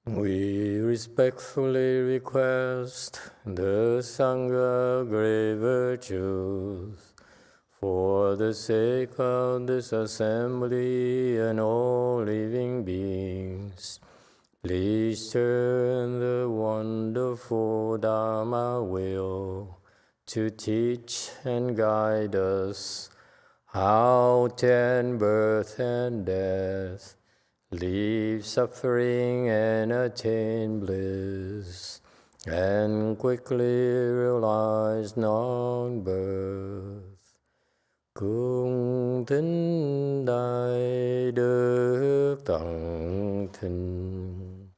We respectfully request the Sangha great virtues for the sake of this assembly and all living beings. Please turn the wonderful Dharma wheel to teach and guide us how to end birth and death, leave suffering and attain bliss, and quickly realize non-birth. Cung thính đại đức tận thịnh,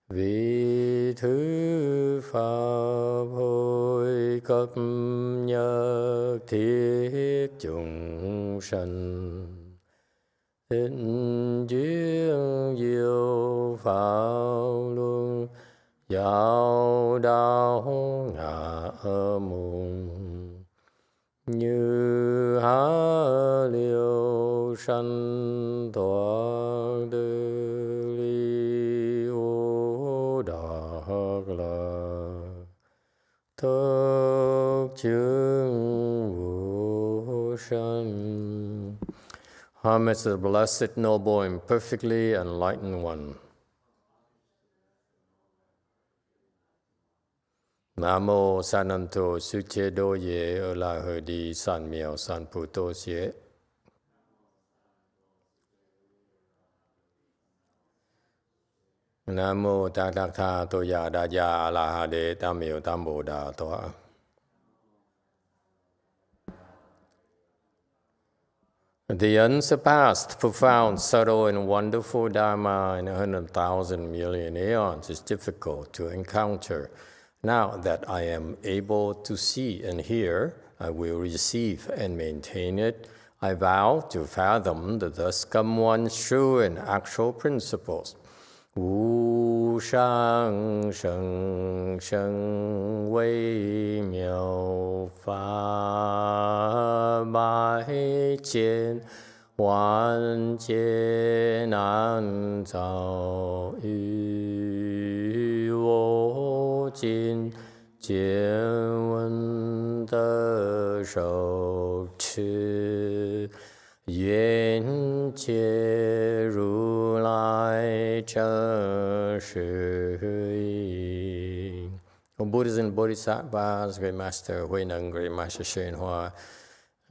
vì thứ pháp hồi cấp nhất thiết chúng sanh. Thịnh duyên diệu pháp luân, giáo đạo ngã mùng. Như há liêu sanh thoát tư ly ô đạc lạc, thức chứng vô sanh. Homage to the Blessed, Noble, and Perfectly Enlightened One. Nam mô Sananto Suche Doye Ola Hodi San Miao San Puto Xie. Nam mô Tathagata Toya Daya Alahade Tamio Tambo Da Toa. The unsurpassed, profound, subtle, and wonderful Dharma in 100,000 million aeons is difficult to encounter. Now that I am able to see and hear, I will receive and maintain it. I vow to fathom the thus come one's true and actual principles. Wu shang sheng sheng wei miao fa bai jian wan jie nan zao yu wo jin jian wen de shou chi Yuan Jie Ru Lai Zhe Shi Yi. Buddhas and Bodhisattvas, Great Master Huineng, Great Master YongHua,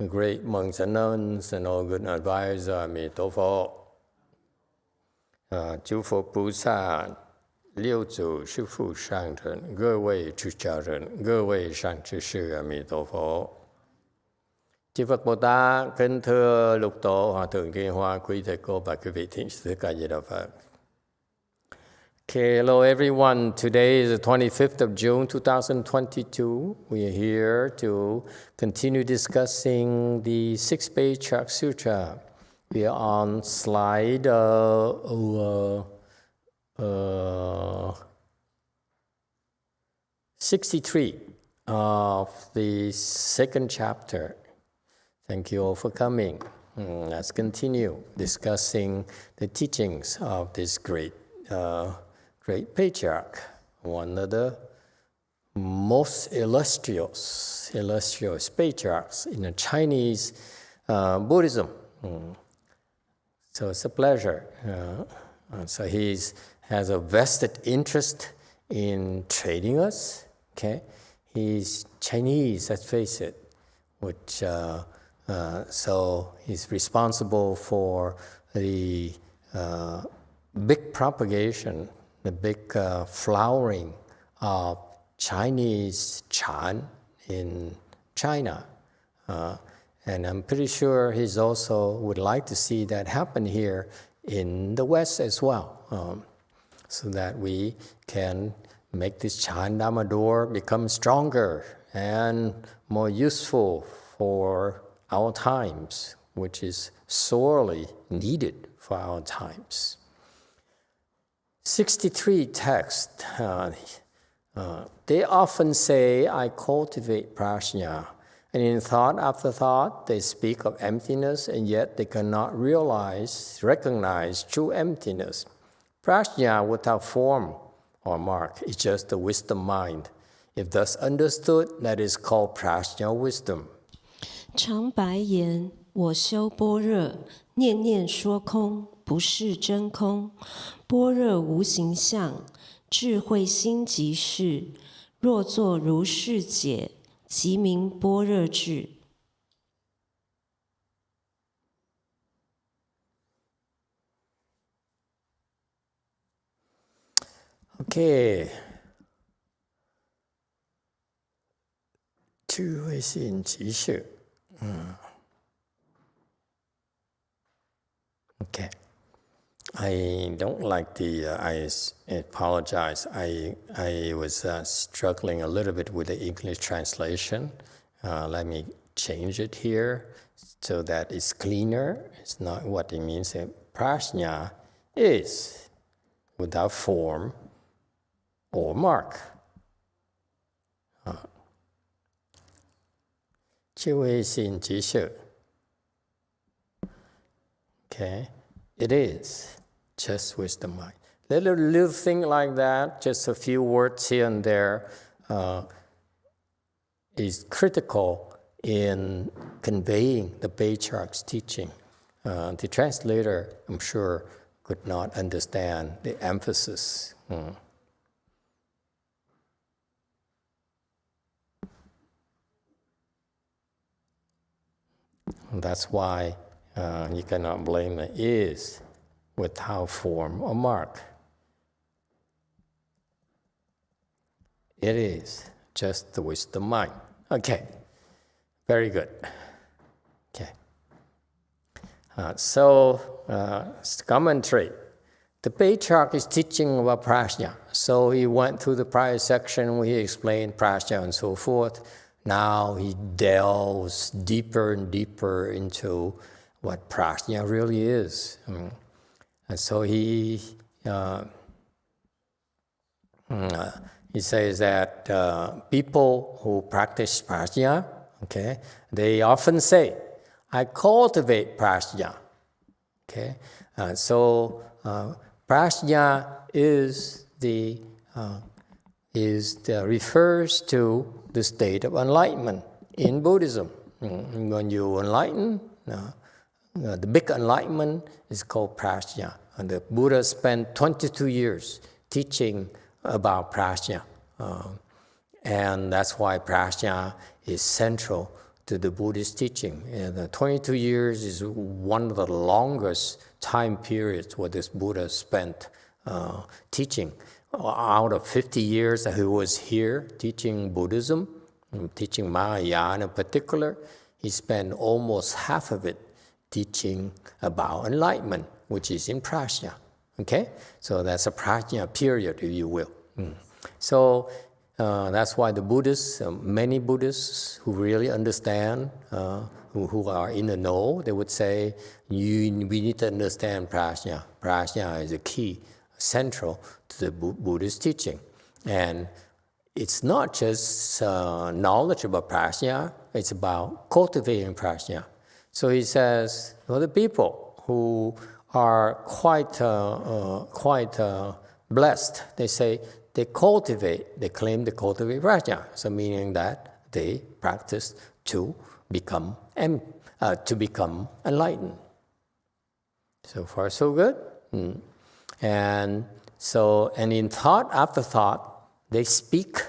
great monks and nuns, and all good advisors, Emitofuo. 诸佛菩萨、六祖、师父上人、各位出家人、各位上知识，阿弥陀佛。Chư Phật Bồ Tát, kính thưa Lục Tổ, Hòa Thượng Kỳ Hoa, quý Thầy Cô và quý vị thiện sư Ca Di Đà Phật. Okay, hello everyone. Today is the 25th of June, 2022. We are here to continue discussing the Sixth Patriarch Sutra. We are on slide 63 of the second chapter. Thank you all for coming. Let's continue discussing the teachings of this great patriarch, one of the most illustrious patriarchs in the Chinese Buddhism. So it's a pleasure. So he has a vested interest in training us. Okay, he's Chinese, let's face it, which. So he's responsible for the big propagation, the big flowering of Chinese Chan in China. And I'm pretty sure he's also would like to see that happen here in the West as well, so that we can make this Chan Dhamma door become stronger and more useful for our times, which is sorely needed for our times. 63 texts. They often say, I cultivate prajna. And in thought after thought, they speak of emptiness, and yet they cannot recognize true emptiness. Prajna without form or mark is just the wisdom mind. If thus understood, that is called Prajna wisdom. 常白言，我修般若，念念说空，不是真空。般若无形相，智慧心即是。若作如是解，即名般若智。Okay. 智慧心即是。Okay. I don't like I apologize. I was struggling a little bit with the English translation. Let me change it here so that it's cleaner. It's not what it means. Prajna is without form or mark. 智慧心即是. Okay, it is just wisdom mind. Little thing like that, just a few words here and there, is critical in conveying the Patriarch's teaching. The translator, I'm sure, could not understand the emphasis. That's why you cannot blame the is without form or mark. It is just the wisdom mind. Okay, very good. Okay. Commentary. The Patriarch is teaching about Prajna. So he went through the prior section where he explained Prajna and so forth. Now he delves deeper and deeper into what Prajna really is. And so he says that people who practice Prajna, okay, they often say, I cultivate Prajna. Okay, Prajna refers to the state of enlightenment in Buddhism. When you enlighten, the big enlightenment is called Prajna. And the Buddha spent 22 years teaching about Prajna. And that's why Prajna is central to the Buddhist teaching. And 22 years is one of the longest time periods where this Buddha spent teaching. Out of 50 years that he was here teaching Buddhism, teaching Mahayana in particular, he spent almost half of it teaching about enlightenment, which is in Prajna. Okay? So that's a Prajna period, if you will. So that's why the Buddhists, many Buddhists who really understand, who are in the know, they would say, we need to understand Prajna. Prajna is a key, central to the Buddhist teaching. And it's not just knowledge about Prajna, it's about cultivating Prajna. So he says, the people who are quite blessed, they say, they claim they cultivate Prajna. So meaning that they practice to become enlightened. So far, so good. And in thought after thought, they speak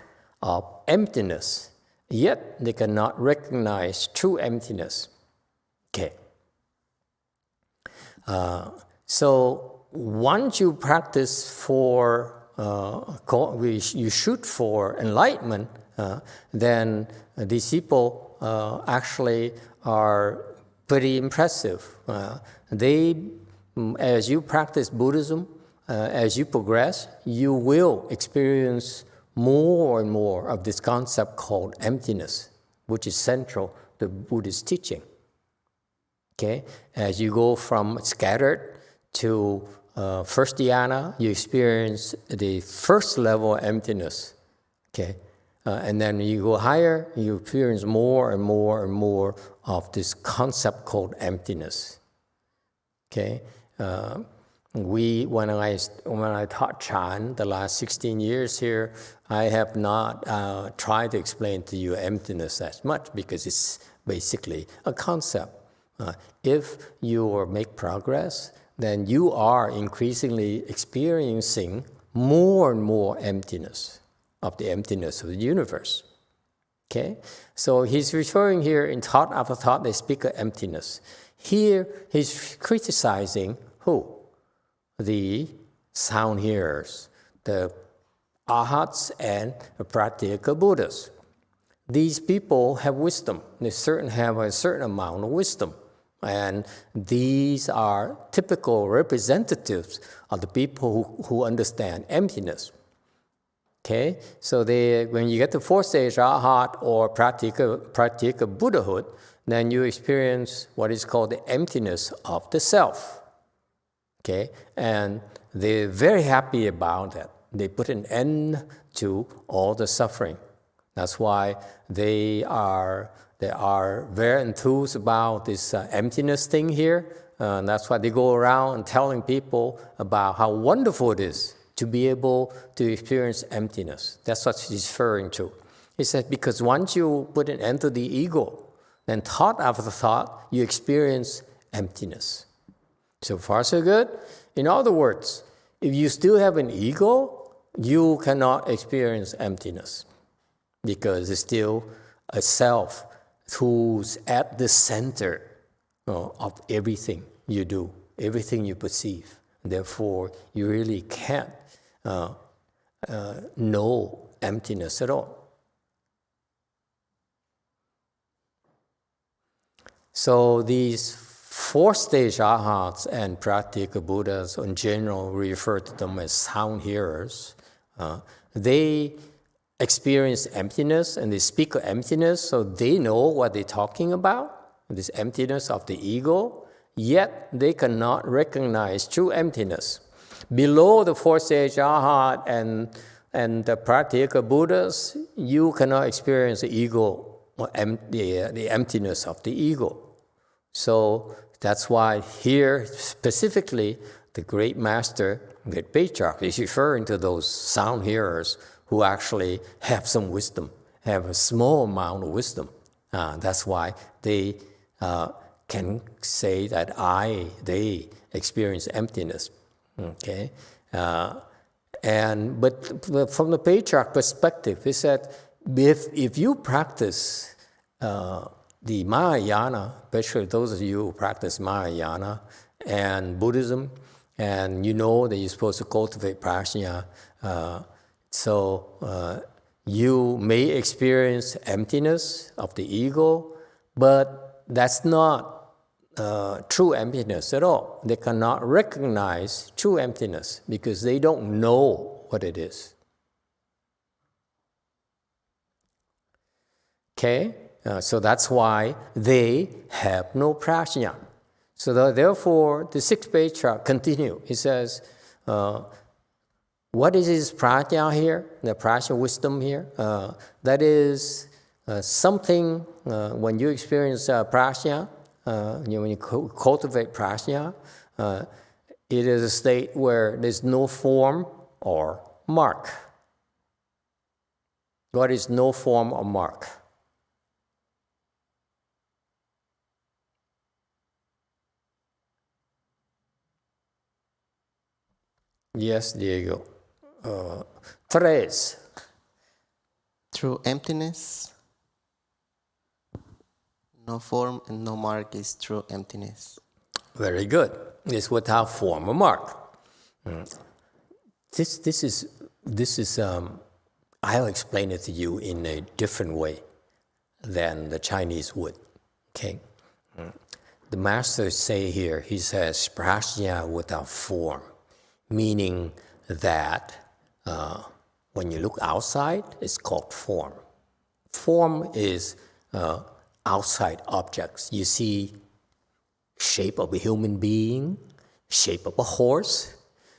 of emptiness, yet they cannot recognize true emptiness. Okay. So once you practice you shoot for enlightenment, then these people actually are pretty impressive. As you practice Buddhism, as you progress, you will experience more and more of this concept called emptiness, which is central to Buddhist teaching. Okay, as you go from scattered to first dhyana, you experience the first level of emptiness. Okay, and then you go higher, you experience more and more and more of this concept called emptiness. Okay, When I taught Chan the last 16 years here, I have not tried to explain to you emptiness as much because it's basically a concept. If you make progress, then you are increasingly experiencing more and more emptiness of the universe. Okay? So he's referring here in thought after thought, they speak of emptiness. Here, he's criticizing who? The sound hearers, the arhats and the Pratyeka Buddhas. These people have wisdom. They have a certain amount of wisdom. And these are typical representatives of the people who understand emptiness. Okay? So when you get to fourth stage arhat or Pratyeka Buddhahood, then you experience what is called the emptiness of the self. Okay? And they're very happy about that. They put an end to all the suffering. That's why they are very enthused about this emptiness thing here. That's why they go around telling people about how wonderful it is to be able to experience emptiness. That's what he's referring to. He said, because once you put an end to the ego, then thought after thought, you experience emptiness. So far, so good. In other words, if you still have an ego, you cannot experience emptiness because it's still a self who's at the center of everything you do, everything you perceive. Therefore, you really can't know emptiness at all. So these fourth stage arhats and Pratyeka Buddhas in general, we refer to them as sound hearers. They experience emptiness and they speak of emptiness, so they know what they're talking about, this emptiness of the ego, yet they cannot recognize true emptiness. Below the fourth stage arhat and the Pratyeka Buddhas, you cannot experience the ego or the emptiness of the ego. So that's why here specifically the great master, the Patriarch, is referring to those sound hearers who actually have some wisdom, have a small amount of wisdom. That's why they can say that they experience emptiness. Okay, but from the Patriarch perspective, he said, if you practice the Mahayana, especially those of you who practice Mahayana and Buddhism, and you know that you're supposed to cultivate prajna, so you may experience emptiness of the ego, but that's not true emptiness at all. They cannot recognize true emptiness because they don't know what it is. Okay? So that's why they have no prajna. So therefore, the sixth Patriarch continue. He says, what is his prajna here? The prajna wisdom here? That is something, when you experience prajna, when you cultivate prajna, it is a state where there's no form or mark. What is no form or mark? Yes, Diego. Tres. Through emptiness, no form and no mark is true emptiness. Very good. It's without form or mark. This is. I'll explain it to you in a different way than the Chinese would. Okay. The master say here. He says prajna without form, meaning that when you look outside, it's called form. Form is outside objects. You see shape of a human being, shape of a horse,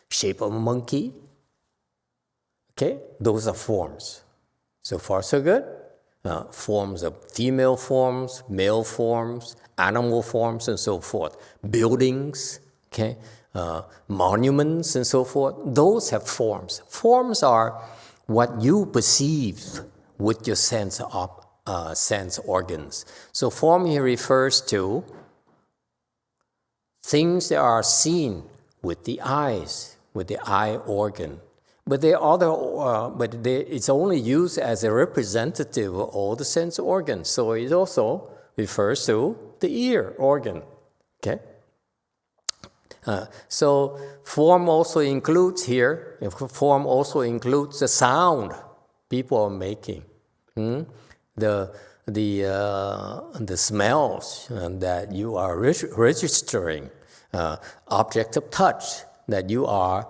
shape of a monkey. Okay, those are forms. So far, so good. Forms of female forms, male forms, animal forms, and so forth. Buildings, okay, monuments and so forth, those have forms. Forms are what you perceive with your sense organs. So form here refers to things that are seen with the eyes, with the eye organ. But it's only used as a representative of all the sense organs. So it also refers to the ear organ. Okay. So form also includes here. Form also includes the sound people are making, the smells that you are registering, objects of touch that you are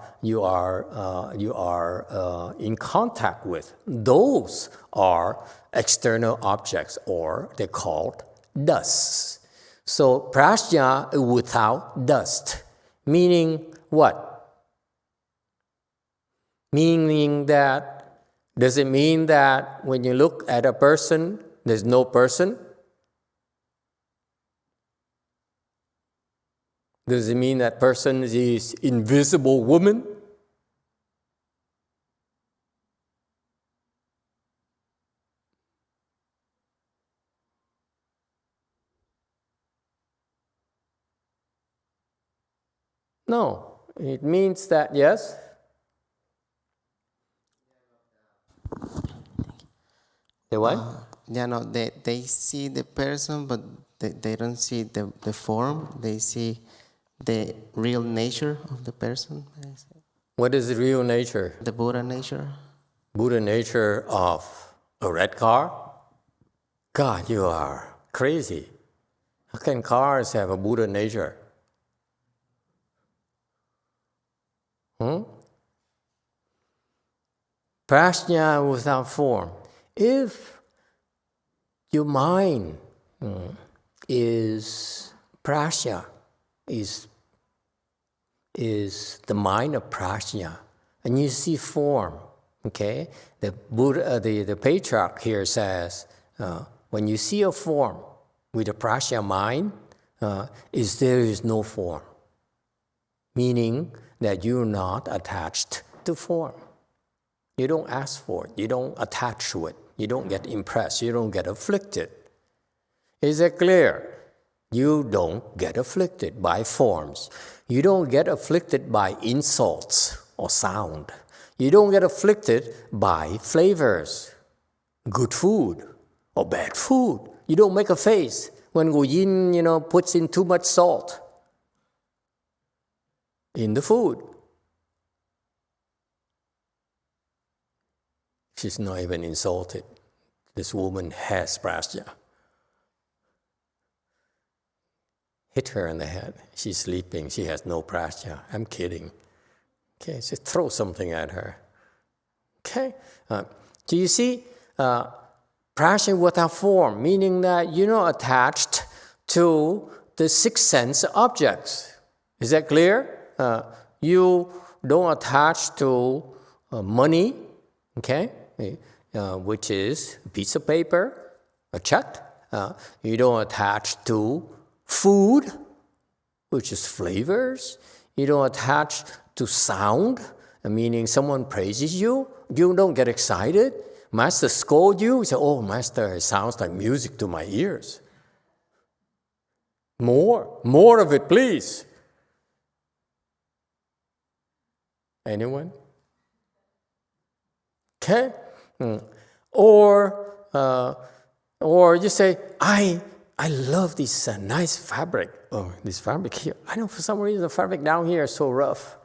in contact with. Those are external objects, or they're called dusts. So prajna without dust, meaning what? Meaning that, does it mean that when you look at a person, there's no person? Does it mean that person is invisible woman? No, it means that, yes? The what? They see the person, but they don't see the form. They see the real nature of the person. What is the real nature? The Buddha nature. Buddha nature of a red car? God, you are crazy. How can cars have a Buddha nature? Prajna without form. If your mind is prajna, is the mind of prajna, and you see form, okay? The Buddha, the Patriarch here says, when you see a form with a prajna mind, there is no form, meaning that you're not attached to form. You don't ask for it. You don't attach to it. You don't get impressed. You don't get afflicted. Is it clear? You don't get afflicted by forms. You don't get afflicted by insults or sound. You don't get afflicted by flavors, good food or bad food. You don't make a face when Gu Yin, puts in too much salt in the food. She's not even insulted. This woman has prajna. Hit her in the head. She's sleeping. She has no prajna. I'm kidding. Okay, just throw something at her. Okay? Do you see? Prajna without form, meaning that you're not attached to the six sense objects. Is that clear? You don't attach to money, okay? Which is a piece of paper, a check. You don't attach to food, which is flavors. You don't attach to sound, meaning someone praises you. You don't get excited. Master scolds you. You say, oh, Master, it sounds like music to my ears. More of it, please. Anyone? Okay? Or you say, I love this nice fabric. Oh, this fabric here. I know for some reason the fabric down here is so rough.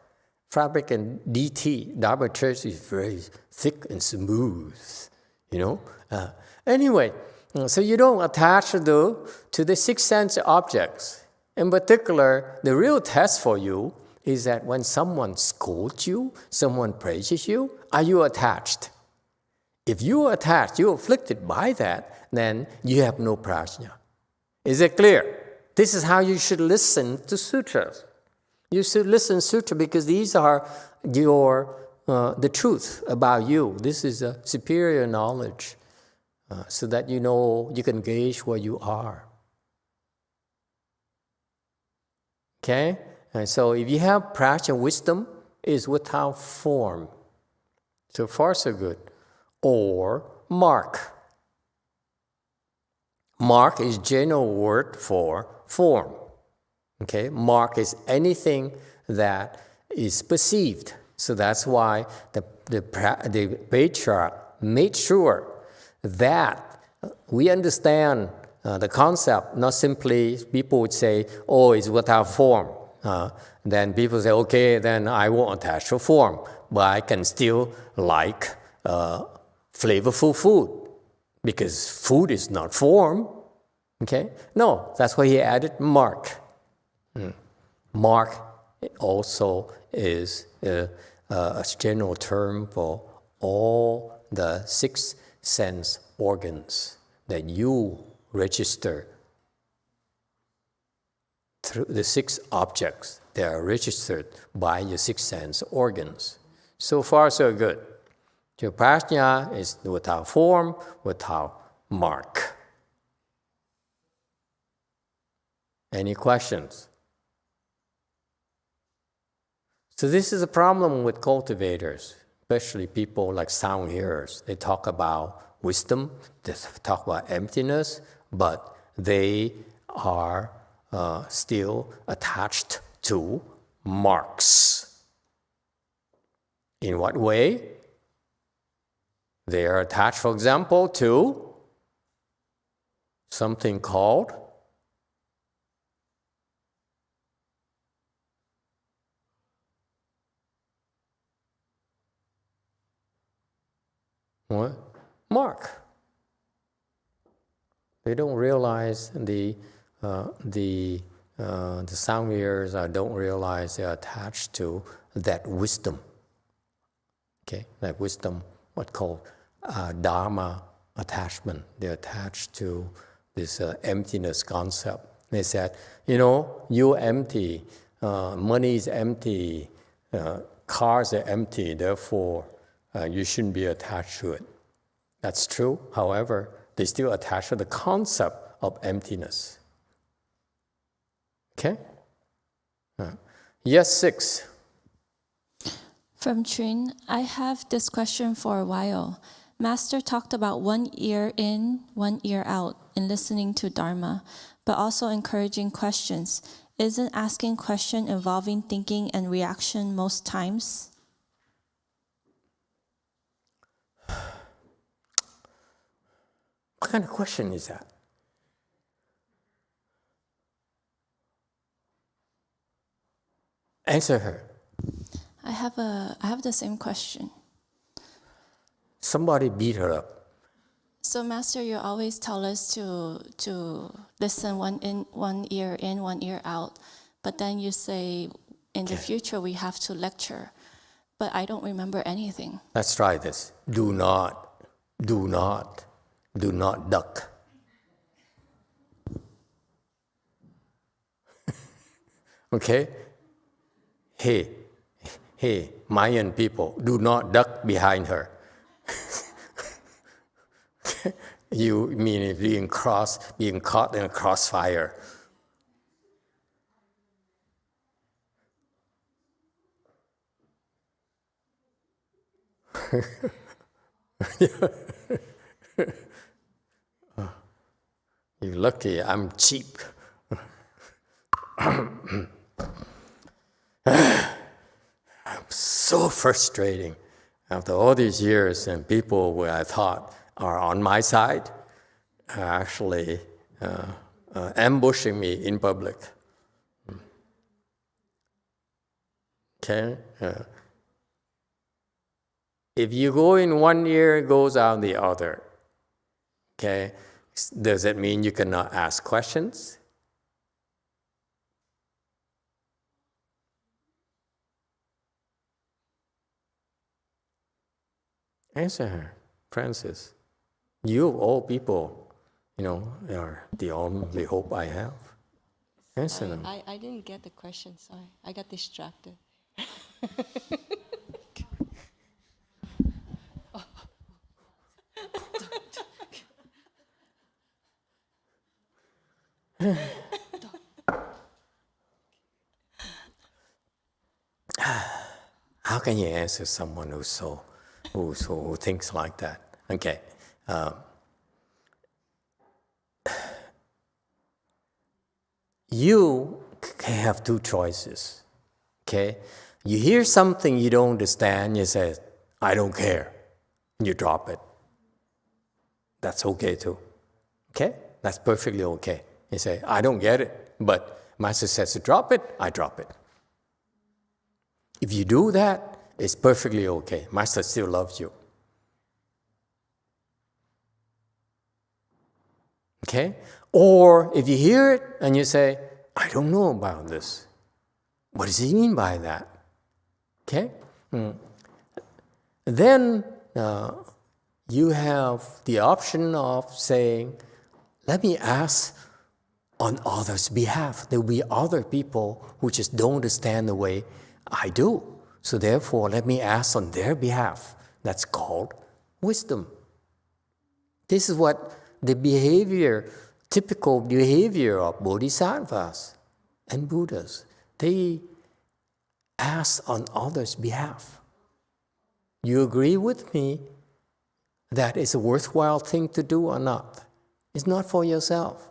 Fabric and DT, Dharma Church, is very thick and smooth, Anyway, so you don't attach to the six sense objects. In particular, the real test for you is that when someone scolds you, someone praises you, are you attached? If you are attached, you're afflicted by that, then you have no prajna. Is it clear? This is how you should listen to sutras. You should listen to sutra because these are the truth about you. This is a superior knowledge so that you can gauge where you are. Okay? And so if you have practice wisdom, it's without form. So far, so good. Or mark. Mark is general word for form. Okay, mark is anything that is perceived. So that's why the patriarch made sure that we understand the concept, not simply people would say, oh, it's without form. Then people say, okay, then I won't attach to form, but I can still like flavorful food because food is not form. Okay? No, that's why he added mark. Mark also is a general term for all the 6 sense organs that you register through the 6 objects that are registered by your 6 sense organs. So far, so good. Your prajna is without form, without mark. Any questions? So this is a problem with cultivators, especially people like sound hearers. They talk about wisdom, they talk about emptiness, but they are still attached to marks. In what way? They are attached, for example, to something called what? Mark. They don't realize the sound ears don't realize they're attached to that wisdom. Okay, that wisdom, what's called Dharma attachment. They're attached to this emptiness concept. They said, you're empty, money is empty, cars are empty, therefore you shouldn't be attached to it. That's true. However, they still attach to the concept of emptiness. Okay? Yes, 6. From Trin, I have this question for a while. Master talked about 1 ear in, 1 ear out in listening to Dharma, but also encouraging questions. Isn't asking question involving thinking and reaction most times? What kind of question is that? Answer her. I have the same question. Somebody beat her up. So, Master, you always tell us to listen 1 ear in, 1 ear out, but then you say in the future we have to lecture, but I don't remember anything. Let's try this. Do not duck. Okay? Hey, Mayan people, do not duck behind her. You mean being caught in a crossfire. You're lucky I'm cheap. So frustrating after all these years, and people who I thought are on my side are actually ambushing me in public. Okay? If you go in 1 ear, it goes out the other. Okay? Does that mean you cannot ask questions? Answer her, Francis. You of all people, are the only hope I have. Answer them. I didn't get the question, sorry. I got distracted. How can you answer someone who thinks like that? Okay. You have two choices. Okay? You hear something you don't understand, you say, I don't care. You drop it. That's okay too. Okay? That's perfectly okay. You say, I don't get it, but Master says to drop it, I drop it. If you do that, it's perfectly okay. Master still loves you. Okay? Or if you hear it and you say, I don't know about this. What does he mean by that? Okay? Then you have the option of saying, let me ask on others' behalf. There will be other people who just don't understand the way I do. So therefore, let me ask on their behalf. That's called wisdom. This is what the typical behavior of bodhisattvas and Buddhas. They ask on others' behalf. You agree with me that it's a worthwhile thing to do or not? It's not for yourself.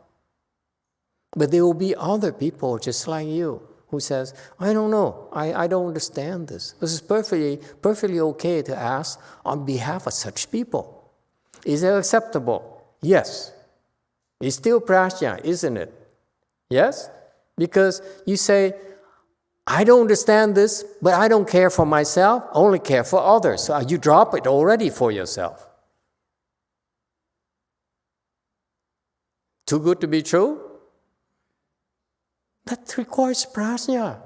But there will be other people just like you who says, I don't know, I don't understand this. This is perfectly okay to ask on behalf of such people. Is it acceptable? Yes. It's still prajna, isn't it? Yes? Because you say, I don't understand this, but I don't care for myself, I only care for others. So you drop it already for yourself. Too good to be true? That requires prajna.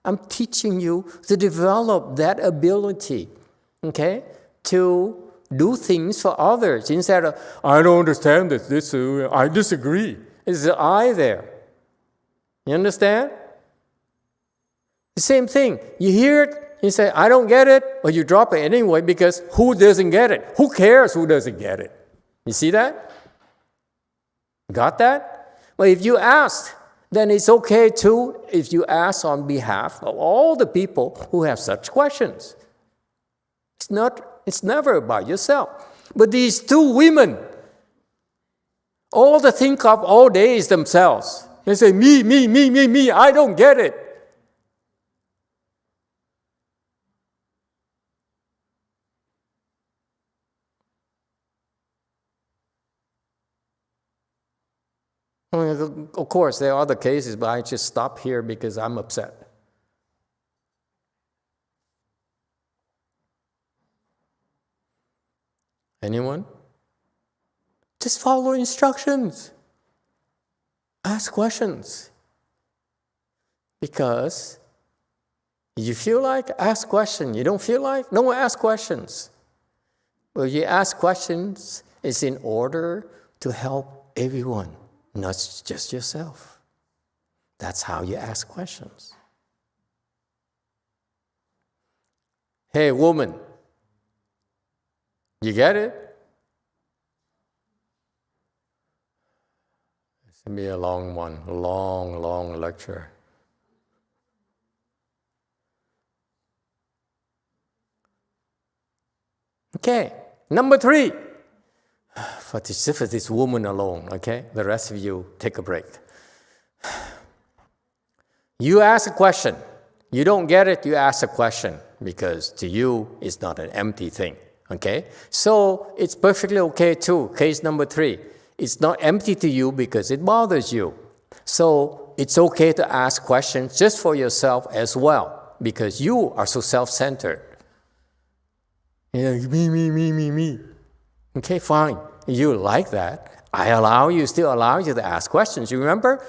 I'm teaching you to develop that ability, okay, to do things for others instead of, I don't understand this, I disagree. It's the I there. You understand? The same thing. You hear it, you say, I don't get it, but you drop it anyway because who doesn't get it? Who cares who doesn't get it? You see that? Got that? But if you ask, then it's okay too if you ask on behalf of all the people who have such questions. It's never about yourself. But these two women, all they think of all day is themselves. They say, me, I don't get it. I mean, of course, there are other cases, but I just stop here because I'm upset. Anyone? Just follow instructions. Ask questions. Because you feel like, ask questions. You don't feel like, don't ask questions. Well, you ask questions is in order to help everyone, not just yourself. That's how you ask questions. Hey, woman, you get it? It's going to be a long one, a long lecture. Okay, number 3. For this woman alone, okay? The rest of you, take a break. You ask a question. You don't get it, you ask a question, because to you, it's not an empty thing, okay? So it's perfectly okay too. Case number 3. It's not empty to you because it bothers you. So it's okay to ask questions just for yourself as well, because you are so self-centered. You know, me. Okay, fine. You like that. I still allow you to ask questions. You remember?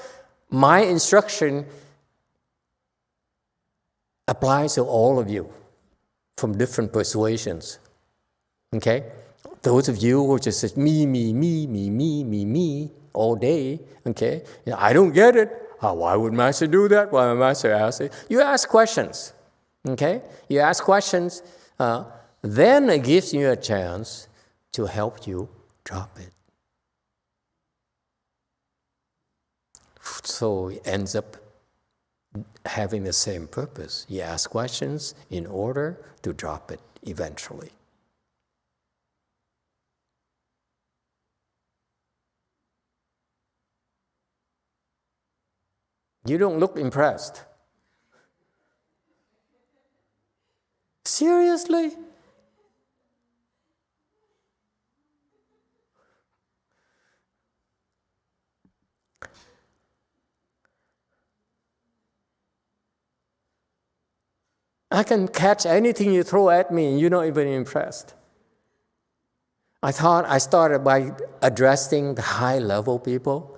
My instruction applies to all of you from different persuasions. Okay? Those of you who just say me all day, okay? You know, I don't get it. Why would Master do that? Why would Master ask it? You ask questions. Okay? You ask questions, then it gives you a chance to help you drop it. So it ends up having the same purpose. You ask questions in order to drop it eventually. You don't look impressed. Seriously? I can catch anything you throw at me and you're not even impressed. I thought I started by addressing the high-level people,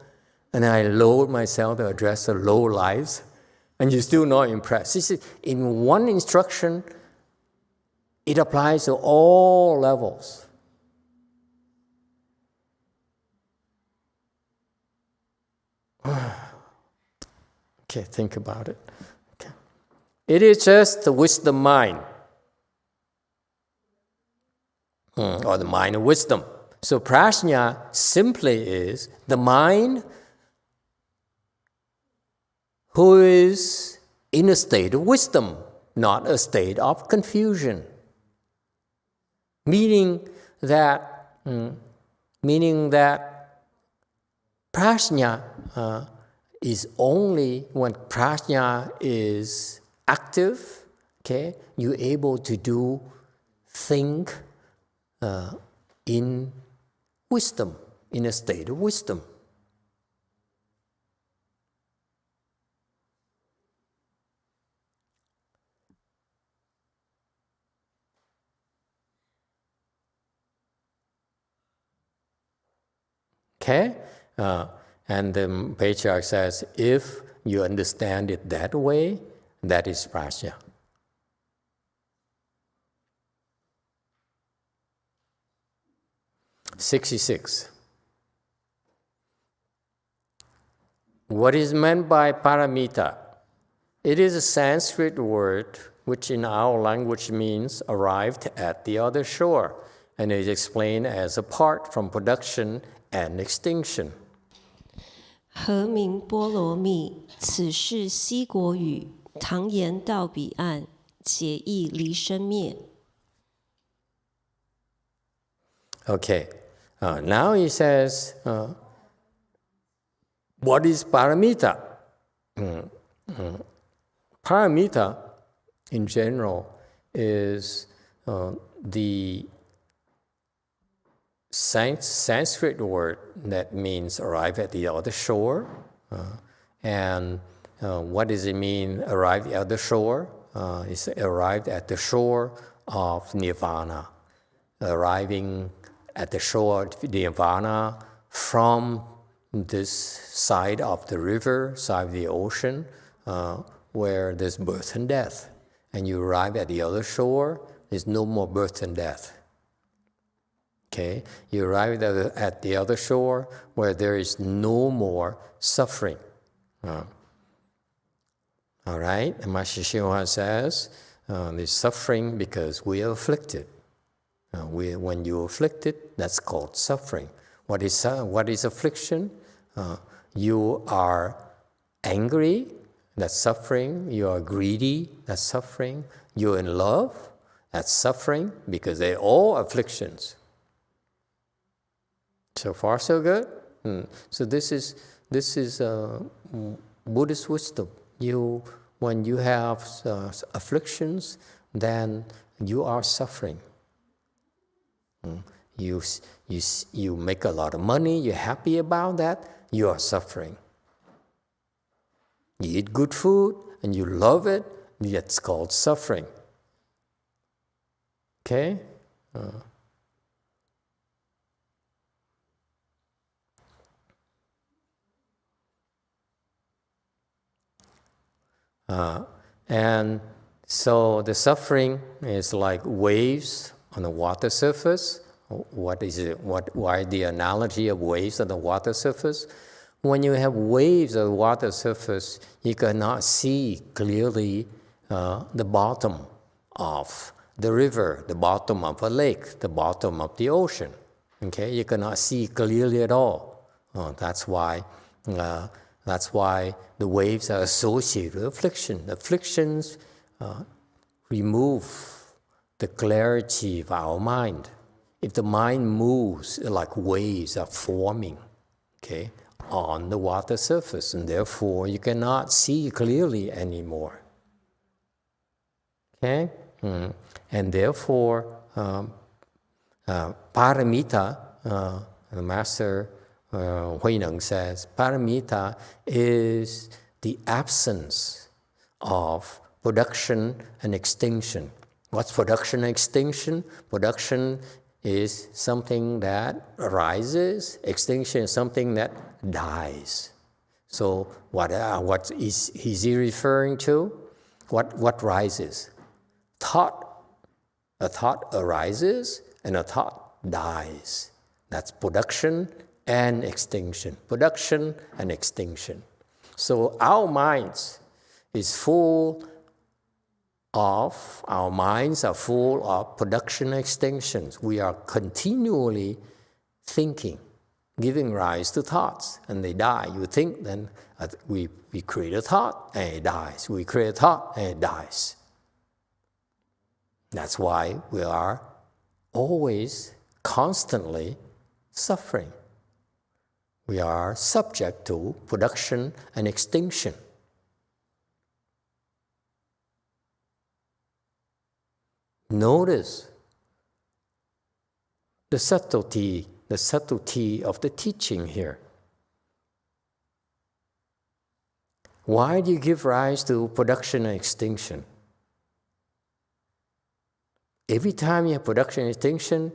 and I lowered myself to address the low lives, and you're still not impressed. You see, in one instruction, it applies to all levels. Okay, think about it. Okay. It is just the wisdom mind, or the mind of wisdom. So prajna simply is the mind who is in a state of wisdom, not a state of confusion. Meaning that prajna is only when prajna is active, okay, you're able to think in wisdom, in a state of wisdom. Okay? And the Patriarch says, if you understand it that way, that is prajna. '66. What is meant by paramita? It is a Sanskrit word which in our language means arrived at the other shore, and is explained as apart from production and extinction. 何名波罗蜜？此是西国语，唐言到彼岸，解义离生灭。 Okay, now he says, what is paramita? Paramita, in general, is the Sanskrit word that means arrive at the other shore. And what does it mean, arrive at the other shore? It's arrived at the shore of nirvana, arriving at the shore of nirvana from this side of the river, side of the ocean, where there's birth and death. And you arrive at the other shore, there's no more birth and death. Okay? You arrive at the other shore where there is no more suffering. All right? And Master YongHua says, there's suffering because we are afflicted. When you're afflicted, that's called suffering. What is affliction? You are angry, that's suffering. You are greedy, that's suffering. You're in love, that's suffering, because they're all afflictions. So far, so good. So this is Buddhist wisdom. When you have afflictions, then you are suffering. You make a lot of money, you're happy about that, you are suffering. You eat good food and you love it, that's called suffering. Okay? And so the suffering is like waves on the water surface. What is it? Why the analogy of waves on the water surface? When you have waves on the water surface, you cannot see clearly the bottom of the river, the bottom of a lake, the bottom of the ocean. Okay, you cannot see clearly at all. That's why That's why the waves are associated with affliction. Afflictions remove the clarity of our mind. If the mind moves, like waves are forming, okay, on the water surface, and therefore you cannot see clearly anymore. Okay? And therefore, paramita, the master Huineng says, paramita is the absence of production and extinction. What's production and extinction? Production is something that arises, extinction is something that dies. So what is he referring to? What rises? Thought. A thought arises and a thought dies. That's production and extinction. Production and extinction. So our minds are full of production and extinctions. We are continually thinking, giving rise to thoughts, and they die. You think, then we create a thought, and it dies. We create a thought, and it dies. That's why we are always, constantly suffering. We are subject to production and extinction. Notice the subtlety of the teaching here. Why do you give rise to production and extinction? Every time you have production and extinction,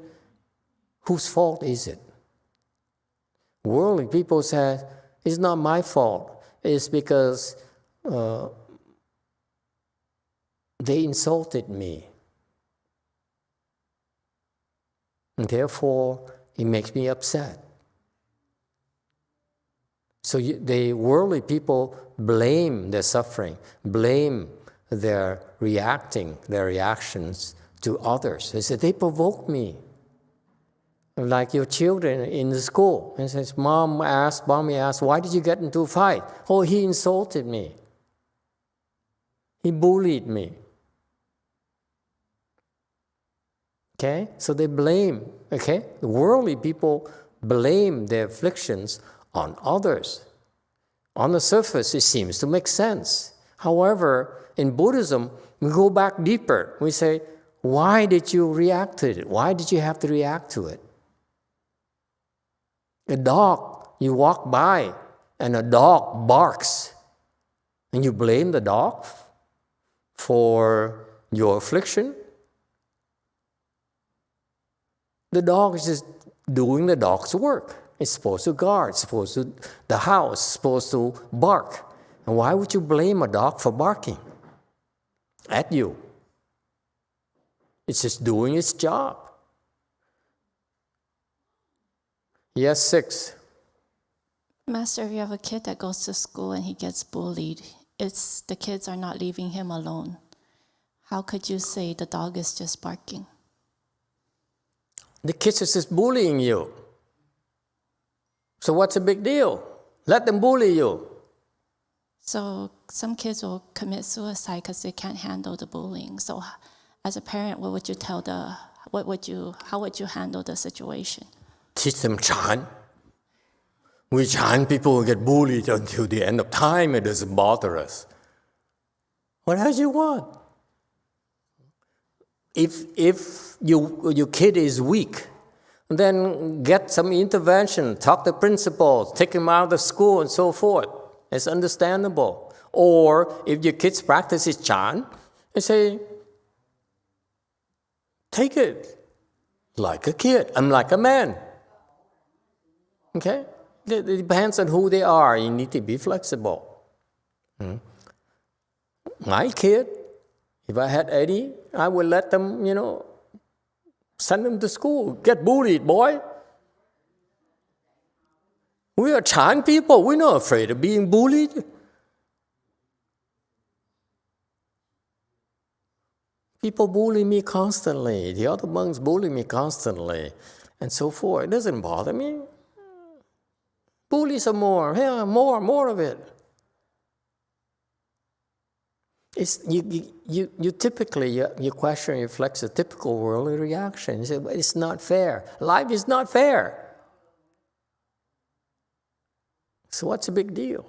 whose fault is it? Worldly people say, it's not my fault. It's because they insulted me. And therefore, it makes me upset. So the worldly people blame their suffering, blame their reactions to others. They say, they provoked me. Like your children in the school. And says, mommy asked, why did you get into a fight? Oh, he insulted me. He bullied me. Okay? So they blame, okay? The worldly people blame their afflictions on others. On the surface, it seems to make sense. However, in Buddhism, we go back deeper. We say, why did you react to it? Why did you have to react to it? A dog, you walk by and a dog barks, and you blame the dog for your affliction? The dog is just doing the dog's work. It's supposed to guard, the house is supposed to bark. And why would you blame a dog for barking at you? It's just doing its job. Yes, 6. Master, if you have a kid that goes to school and he gets bullied, the kids are not leaving him alone. How could you say the dog is just barking? The kids is just bullying you. So what's the big deal? Let them bully you. So some kids will commit suicide because they can't handle the bullying. So as a parent, how would you handle the situation? Teach them chant. We chant, people will get bullied until the end of time. It doesn't bother us. What else you want? If your kid is weak, then get some intervention, talk to principals, take him out of school and so forth. It's understandable. Or if your kids practices chant, they say, take it like a kid. I'm like a man. Okay? It depends on who they are. You need to be flexible. My kid, if I had any, I would let them, send them to school. Get bullied, boy. We are Chan people. We're not afraid of being bullied. People bully me constantly. The other monks bully me constantly. And so forth. It doesn't bother me. Bully some more. Yeah, more of it. It's, you typically, your question reflects a typical worldly reaction. You say, but it's not fair. Life is not fair. So what's the big deal?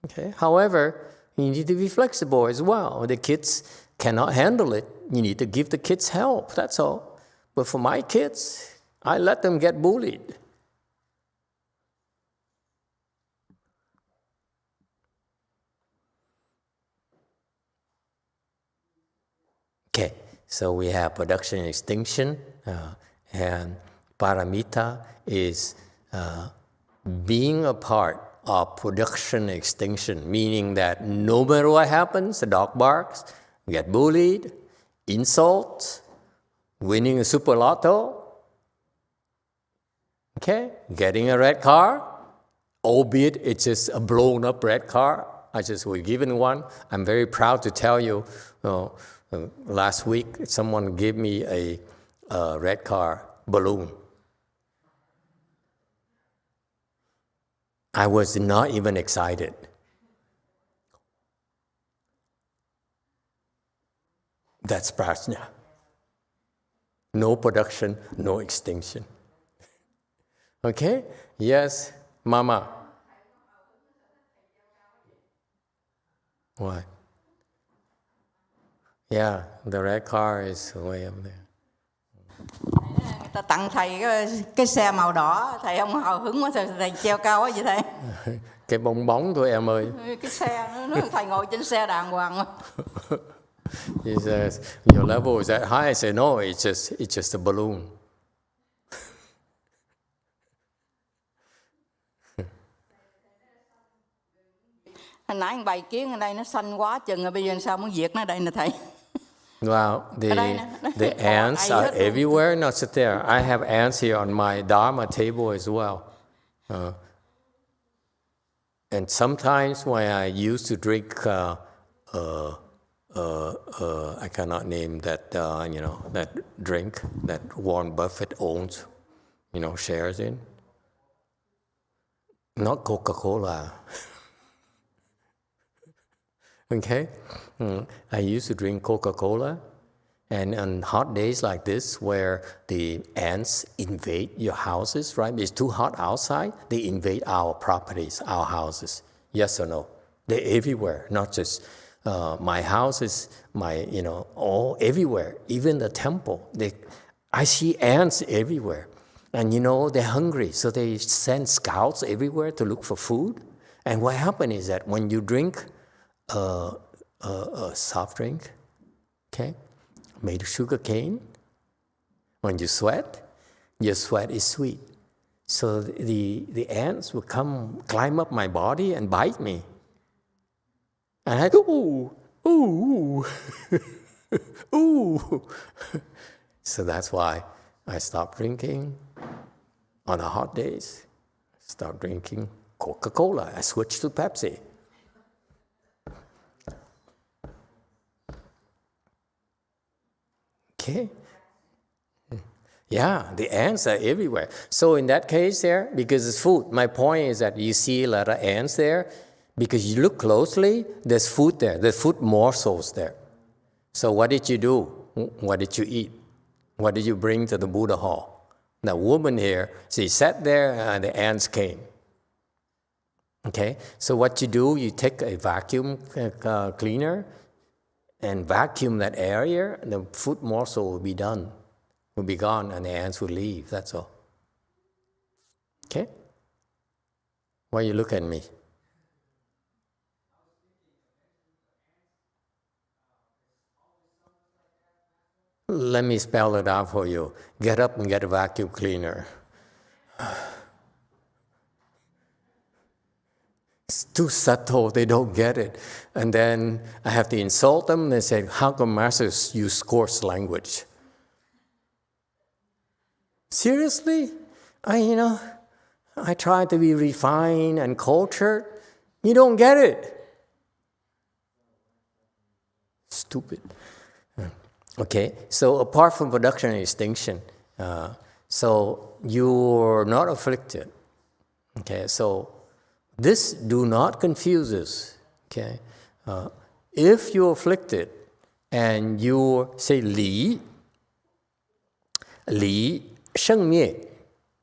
Okay. However, you need to be flexible as well. The kids cannot handle it. You need to give the kids help. That's all. But for my kids, I let them get bullied. Okay, so we have production and extinction, and paramita is being a part of production and extinction, meaning that no matter what happens, the dog barks, get bullied, insults, winning a super lotto, okay, getting a red car, albeit it's just a blown up red car. I just was given one. I'm very proud to tell you, last week, someone gave me a red car balloon. I was not even excited. That's prajna. No production, no extinction. Okay? Yes, Mama. What? Yeah, the red car is way up there. Người ta tặng thầy cái xe màu đỏ, thầy không hào hứng quá, thầy treo cao quá vậy thầy. Cái bong bóng thôi em ơi. Cái xe, nó thầy ngồi trên xe đàng hoàng. He says, your level is that high. I say, no, it's just a balloon. Hồi nãy bày kiến ở đây nó xanh quá chừng rồi, bây giờ sao muốn diệt nó ở đây nè thầy. Well, the ants are everywhere, not just there. I have ants here on my Dharma table as well. And sometimes when I used to drink, I cannot name that, that drink that Warren Buffett owns, shares in. Not Coca-Cola. Okay? I used to drink Coca-Cola, and on hot days like this where the ants invade your houses, right? It's too hot outside, they invade our properties, our houses. Yes or no? They're everywhere, not just my houses, all everywhere, even the temple. I see ants everywhere. And they're hungry, so they send scouts everywhere to look for food. And what happens is that when you drink a soft drink, okay, made of sugar cane, when you sweat, your sweat is sweet. So the ants will climb up my body and bite me. And I go, ooh, ooh, ooh. So that's why I stopped drinking on the hot days. Stop drinking Coca-Cola. I switched to Pepsi. Okay. Yeah, the ants are everywhere. So in that case there, because it's food, my point is that you see a lot of ants there, because you look closely, there's food there, there's food morsels there. So what did you do? What did you eat? What did you bring to the Buddha hall? The woman here, she sat there and the ants came. Okay, so what you do, you take a vacuum cleaner and vacuum that area, and the food morsel will be done, will be gone, and the ants will leave, that's all. Okay? Why you look at me? Let me spell it out for you. Get up and get a vacuum cleaner. It's too subtle, they don't get it. And then I have to insult them. They say, how come masters use coarse language? Seriously? I try to be refined and cultured. You don't get it. Stupid. Okay, so apart from production and extinction, so you're not afflicted. Okay, so this do not confuse us. Okay, if you're afflicted and you say li sheng mie.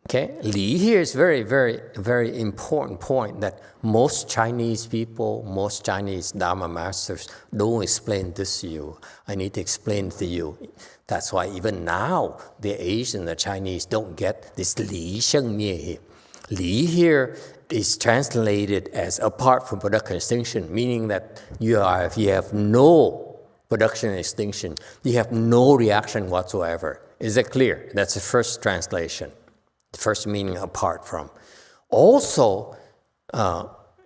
Okay, li here is very, very, very important point that most Chinese people, most Chinese Dharma masters don't explain this to you. I need to explain to you. That's why even now the Asian, the Chinese don't get this li sheng mie here. Li here is translated as apart from production extinction, meaning that you have no production extinction, you have no reaction whatsoever. Is that clear? That's the first translation. The first meaning apart from. Also,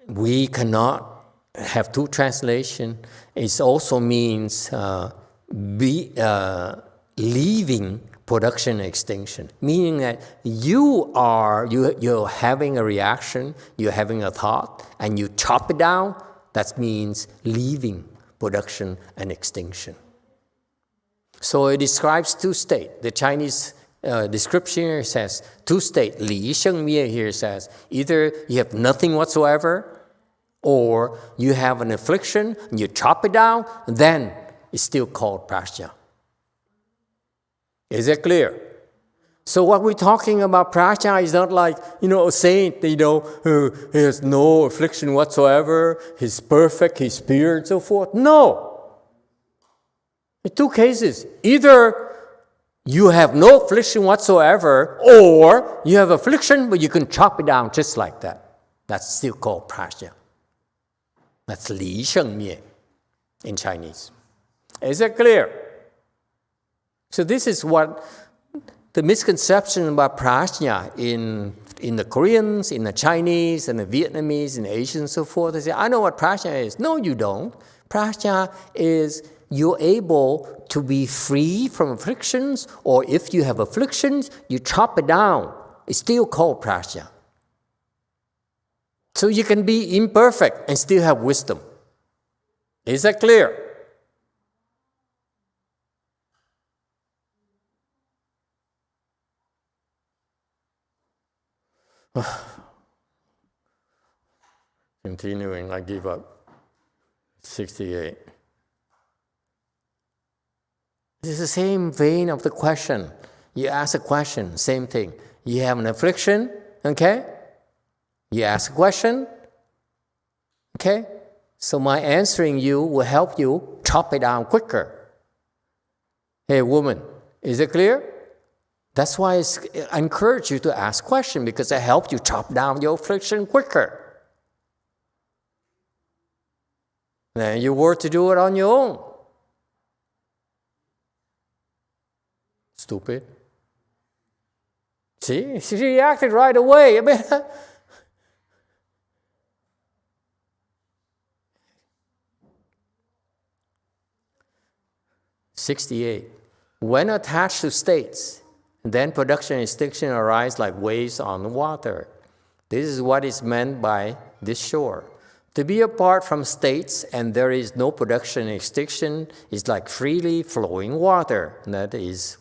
we cannot have two translations. It also means leaving production extinction, meaning that you're having a reaction, you're having a thought, and you chop it down. That means leaving production and extinction. So it describes two states. The Chinese description here says two states. Li sheng mie here says either you have nothing whatsoever, or you have an affliction and you chop it down, then it's still called prajna. Is it clear? So what we're talking about prajna is not like, a saint, who has no affliction whatsoever, he's perfect, he's pure, and so forth. No. In two cases, either you have no affliction whatsoever, or you have affliction, but you can chop it down just like that. That's still called prajna. That's li sheng mie in Chinese. Is that clear? So this is what the misconception about prajna in the Koreans, in the Chinese, and the Vietnamese, and the Asians, and so forth. They say, I know what prajna is. No, you don't. Prajna is you're able to be free from afflictions, or if you have afflictions, you chop it down. It's still called prajna. So you can be imperfect and still have wisdom. Is that clear? Continuing, I give up. 68. This is the same vein of the question. You ask a question, same thing. You have an affliction, okay? You ask a question, okay? So my answering you will help you chop it down quicker. Hey, woman, is it clear? That's why I encourage you to ask questions, because it helps you chop down your affliction quicker. Then you were to do it on your own. Stupid. See, she reacted right away. I mean, 68. When attached to states, then production and extinction arise like waves on the water. This is what is meant by this shore. To be apart from states and there is no production and extinction is like freely flowing water. That is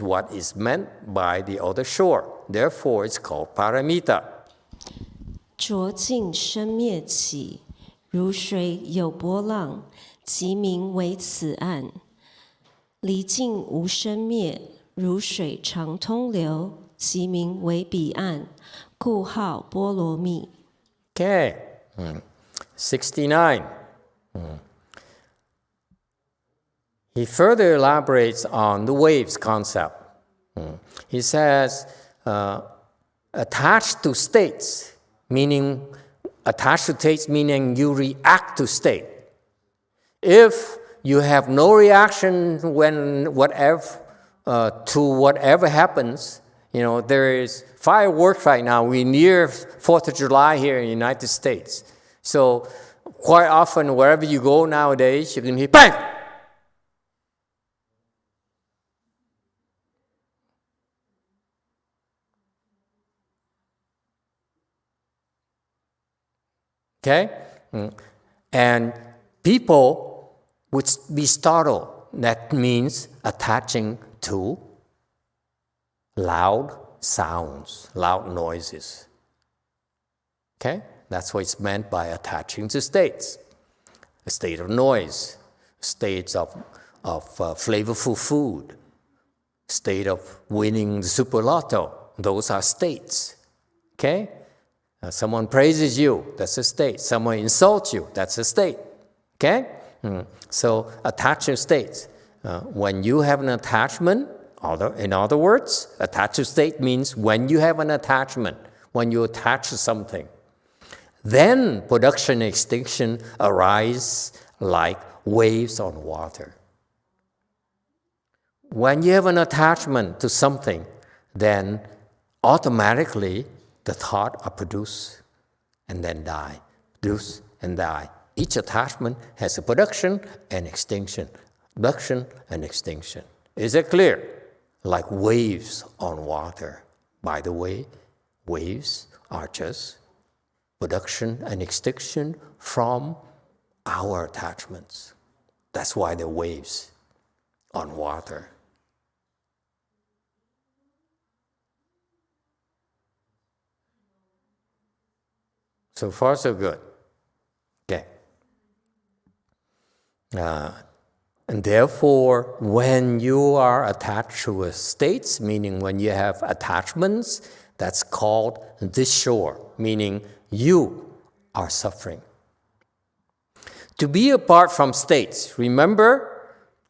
what is meant by the other shore. Therefore, it's called paramita. 浊境生灭起，如水有波浪，其名为此岸。离境无生灭，如水常通流，其名为彼岸，故号波罗蜜。 Okay, 69. He further elaborates on the waves concept. He says, attached to states, meaning you react to state. If you have no reaction when whatever happens, there is fireworks right now. We're near 4th of July here in the United States. So quite often, wherever you go nowadays, you can hear bang! Okay? And people would be startled. That means attaching to loud sounds, loud noises. Okay? That's what it's meant by attaching to states. A state of noise, states of flavorful food, state of winning the super lotto. Those are states. Okay? Someone praises you, that's a state. Someone insults you, that's a state. Okay? So attaching states. When you have an attachment, in other words, attached state means when you have an attachment, when you attach to something, then production and extinction arise like waves on water. When you have an attachment to something, then automatically the thought are produced and then die, produce and die. Each attachment has a production and extinction. Production and extinction. Is it clear? Like waves on water. By the way, waves are just production and extinction from our attachments. That's why they're waves on water. So far, so good. Okay. And therefore, when you are attached to a states, meaning when you have attachments, that's called dishore, meaning you are suffering. To be apart from states, remember,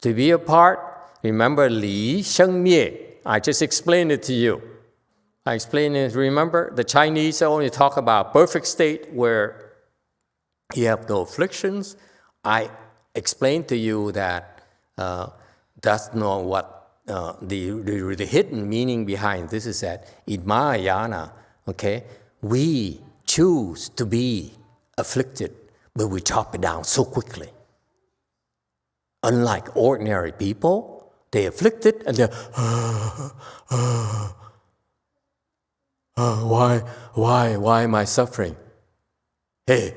to be apart, remember Li Sheng Mie. I just explained it to you. I explained it, remember, the Chinese only talk about perfect state where you have no afflictions. I explained to you that that's not what the hidden meaning behind this is that in Mahayana, okay, we choose to be afflicted, but we chop it down so quickly. Unlike ordinary people, they afflicted and they're, why am I suffering? Hey,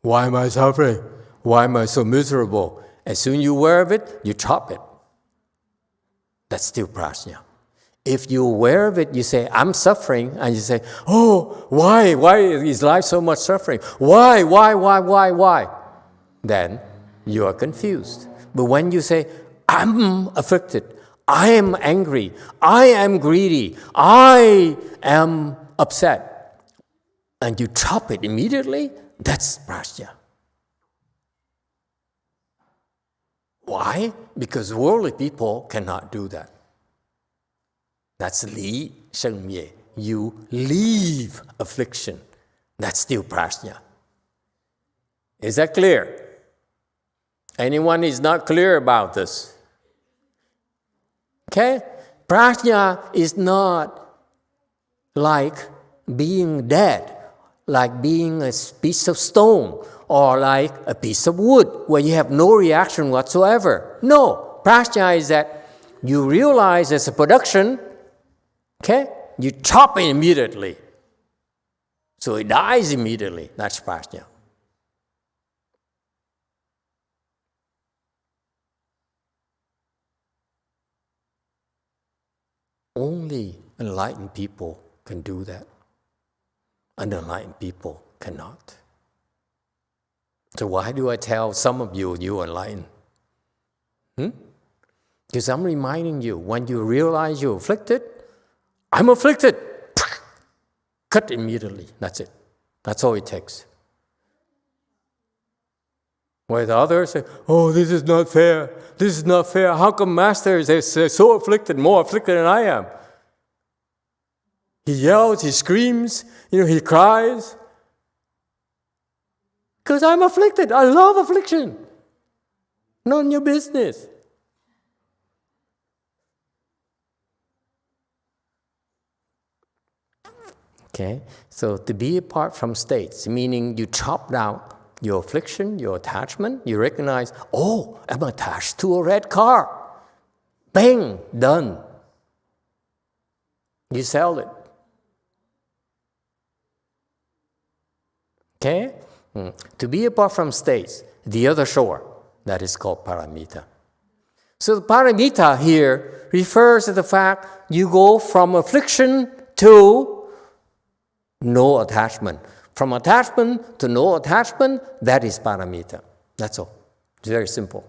why am I suffering? Why am I so miserable? As soon as you're aware of it, you chop it. That's still prajna. If you're aware of it, you say, I'm suffering, and you say, oh, why? Why is life so much suffering? Why? Then you are confused. But when you say, I'm afflicted, I am angry, I am greedy, I am upset, and you chop it immediately, that's prajna. Why? Because worldly people cannot do that. That's Li Sheng Mie. You leave affliction. That's still prajna. Is that clear? Anyone is not clear about this? Okay? Prajna is not like being dead, like being a piece of stone, or like a piece of wood where you have no reaction whatsoever. No, prajna is that you realize there's a production, okay? You chop it immediately. So it dies immediately. That's prajna. Only enlightened people can do that. Unenlightened people cannot. So why do I tell some of you, you're enlightened? Because I'm reminding you, when you realize you're afflicted, I'm afflicted. Cut immediately. That's it. That's all it takes. Where the others say, oh, this is not fair. This is not fair. How come Master is so afflicted, more afflicted than I am? He yells, he screams, he cries. Because I'm afflicted. I love affliction. None of your business. Okay? So to be apart from states, meaning you chop down your affliction, your attachment, you recognize, oh, I'm attached to a red car. Bang, done. You sell it. Okay? To be apart from states, the other shore, that is called paramita. So the paramita here refers to the fact you go from affliction to no attachment. From attachment to no attachment, that is paramita. That's all. It's very simple.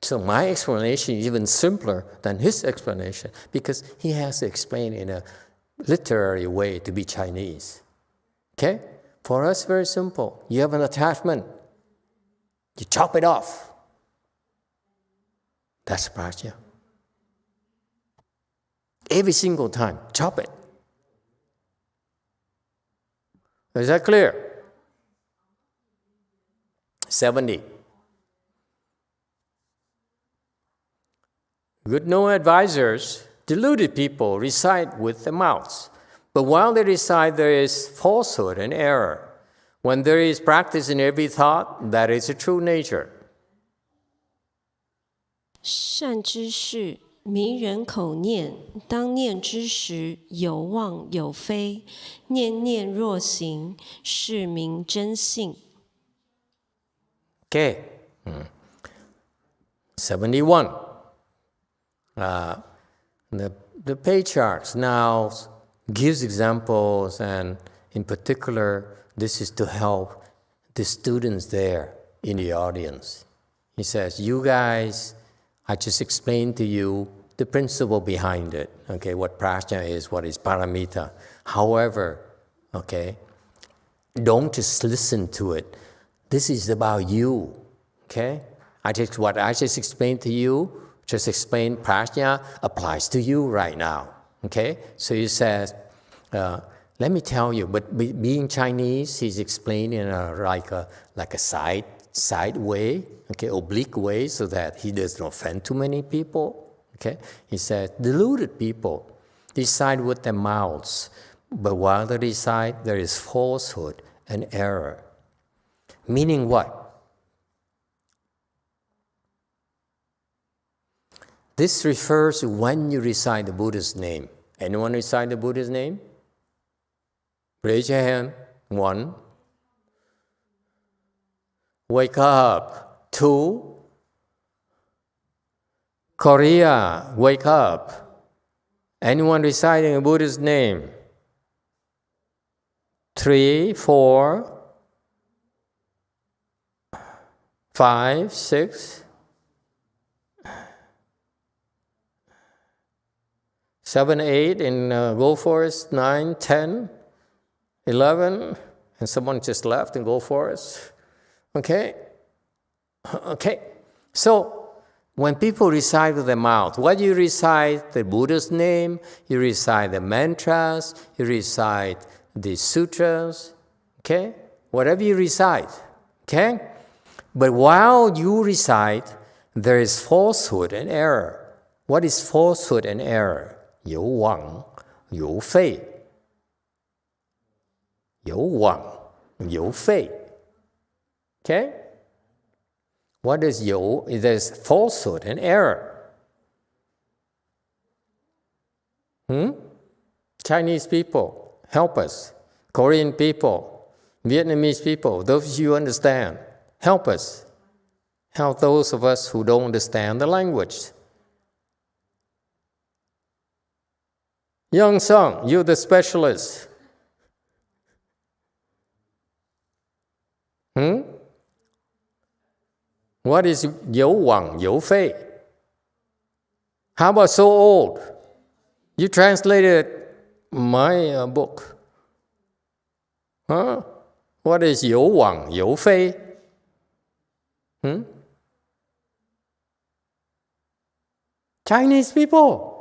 So my explanation is even simpler than his explanation because he has to explain in a literary way to be Chinese. Okay? For us, very simple. You have an attachment. You chop it off. That's prajna. Every single time, chop it. Is that clear? 70. Good no advisors, deluded people recite with their mouths. But while they recite, there is falsehood and error. When there is practice in every thought, that is a true nature. 善知识，迷人口念，当念之时，有妄有非，念念若行，是名真性。Okay. 71. The patriarchs now gives examples, and in particular, this is to help the students there in the audience. He says, you guys, I just explained to you the principle behind it, okay, what prajna is, what is paramita. However, okay, don't just listen to it. This is about you, okay? What I just explained to you, just explain prajna applies to you right now, okay? So he says, let me tell you, but being Chinese, he's explaining in like a side way, okay, oblique way, so that he doesn't offend too many people, okay? He says, deluded people decide with their mouths, but while they decide, there is falsehood and error. Meaning what? This refers to when you recite the Buddha's name. Anyone recite the Buddha's name? Raise your hand. 1. Wake up. 2. Korea, wake up. Anyone reciting the Buddha's name? 3, 4, 5, 6, 7, 8 in Go Forest, 9, 10, 11, and someone just left in Go Forest. Okay? Okay. So, when people recite with their mouth, what you recite? The Buddha's name, you recite the mantras, you recite the sutras, okay? Whatever you recite, okay? But while you recite, there is falsehood and error. What is falsehood and error? 有妄有非. 有妄有非. Okay? What is 有? There's falsehood and error. Chinese people, help us. Korean people, Vietnamese people, those of you who understand, help us. Help those of us who don't understand the language. Young Sung, you're the specialist. What is 有妄有非? How about so old? You translated my book. Huh? What is 有妄有非? Chinese people.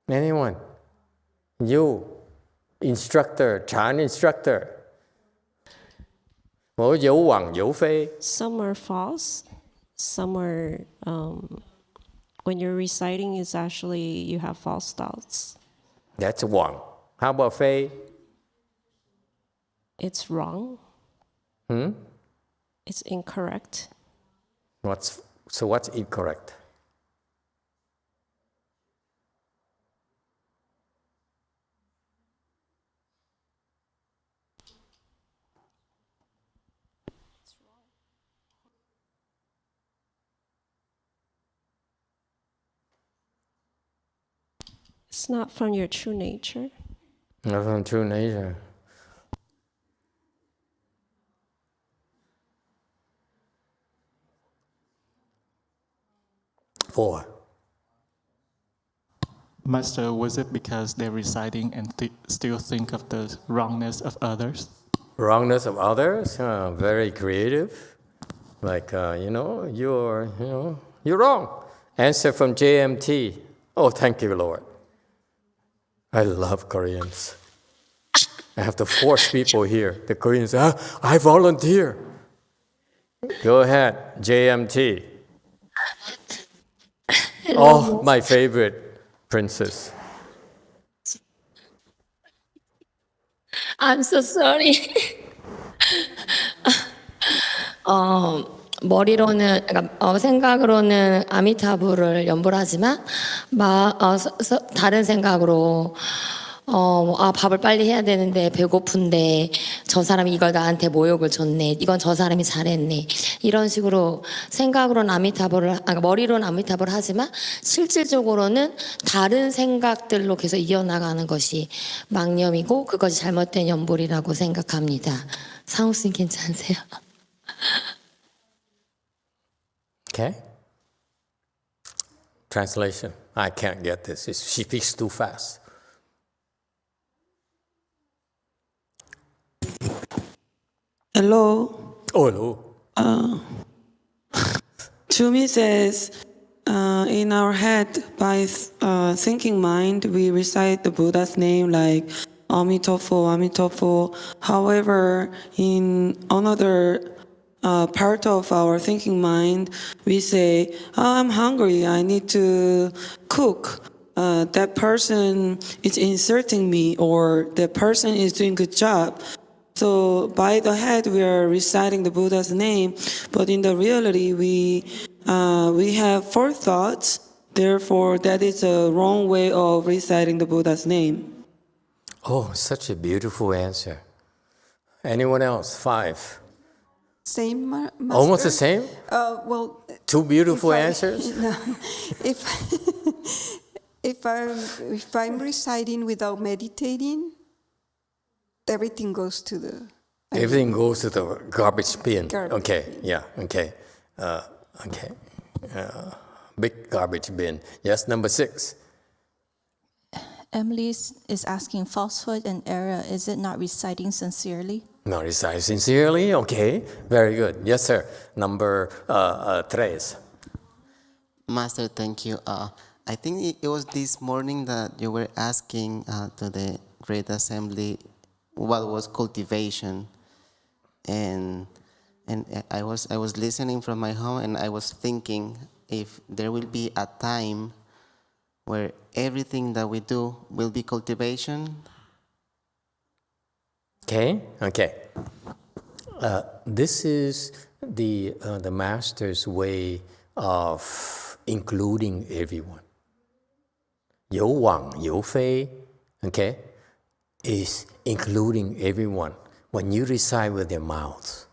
Anyone? You, instructor, Chan instructor. 我有妄有非. Some are false. Some are, when you're reciting, it's actually, you have false thoughts. That's 妄. How about 非? It's wrong. It's incorrect. What's So what's incorrect? It's not from your true nature. Not from true nature. Four. Master, was it because they're reciting and still think of the wrongness of others? Wrongness of others, very creative. Like, you're wrong. Answer from JMT. Oh, thank you, Lord. I love Koreans. I have to force people here. The Koreans, I volunteer. Go ahead, JMT. Oh, my favorite princess. I'm so sorry. 머리로는, 그러니까, 생각으로는 아미타부를 연보를 하지만, 다른 생각으로, 밥을 빨리 해야 되는데, 배고픈데, 저 사람이 이걸 나한테 모욕을 줬네. 이건 저 사람이 잘했네. 이런 식으로 생각으로는 머리로는 아미타부를 하지만, 실질적으로는 다른 생각들로 계속 이어나가는 것이 망념이고, 그것이 잘못된 연불이라고 생각합니다. 상우님 괜찮으세요? Okay? Translation. I can't get this. She speaks too fast. Hello. Oh, hello. Chumi says, in our head, by thinking mind, we recite the Buddha's name like Emitofuo, Emitofuo. However, in another part of our thinking mind, we say, I'm hungry, I need to cook. That person is insulting me, or that person is doing a good job. So by the head, we are reciting the Buddha's name, but in the reality, we have four thoughts. Therefore, that is a wrong way of reciting the Buddha's name. Oh, such a beautiful answer. Anyone else? 5. Same, Master? Almost the same? Well, Two beautiful answers? No, if I'm reciting without meditating, everything goes to the... Everything goes to the garbage bin. Garbage Okay, bin. yeah, okay. Big garbage bin. Yes, number 6. Emily is asking, falsehood and error, is it not reciting sincerely? Not reciting sincerely? Okay, very good. Yes, sir. Number 3. Master, thank you. I think it was this morning that you were asking to the Great Assembly what was cultivation, and I was listening from my home, and I was thinking if there will be a time where everything that we do will be cultivation. Okay. This is the master's way of including everyone. 有往有非, okay, is including everyone when you recite with your mouth.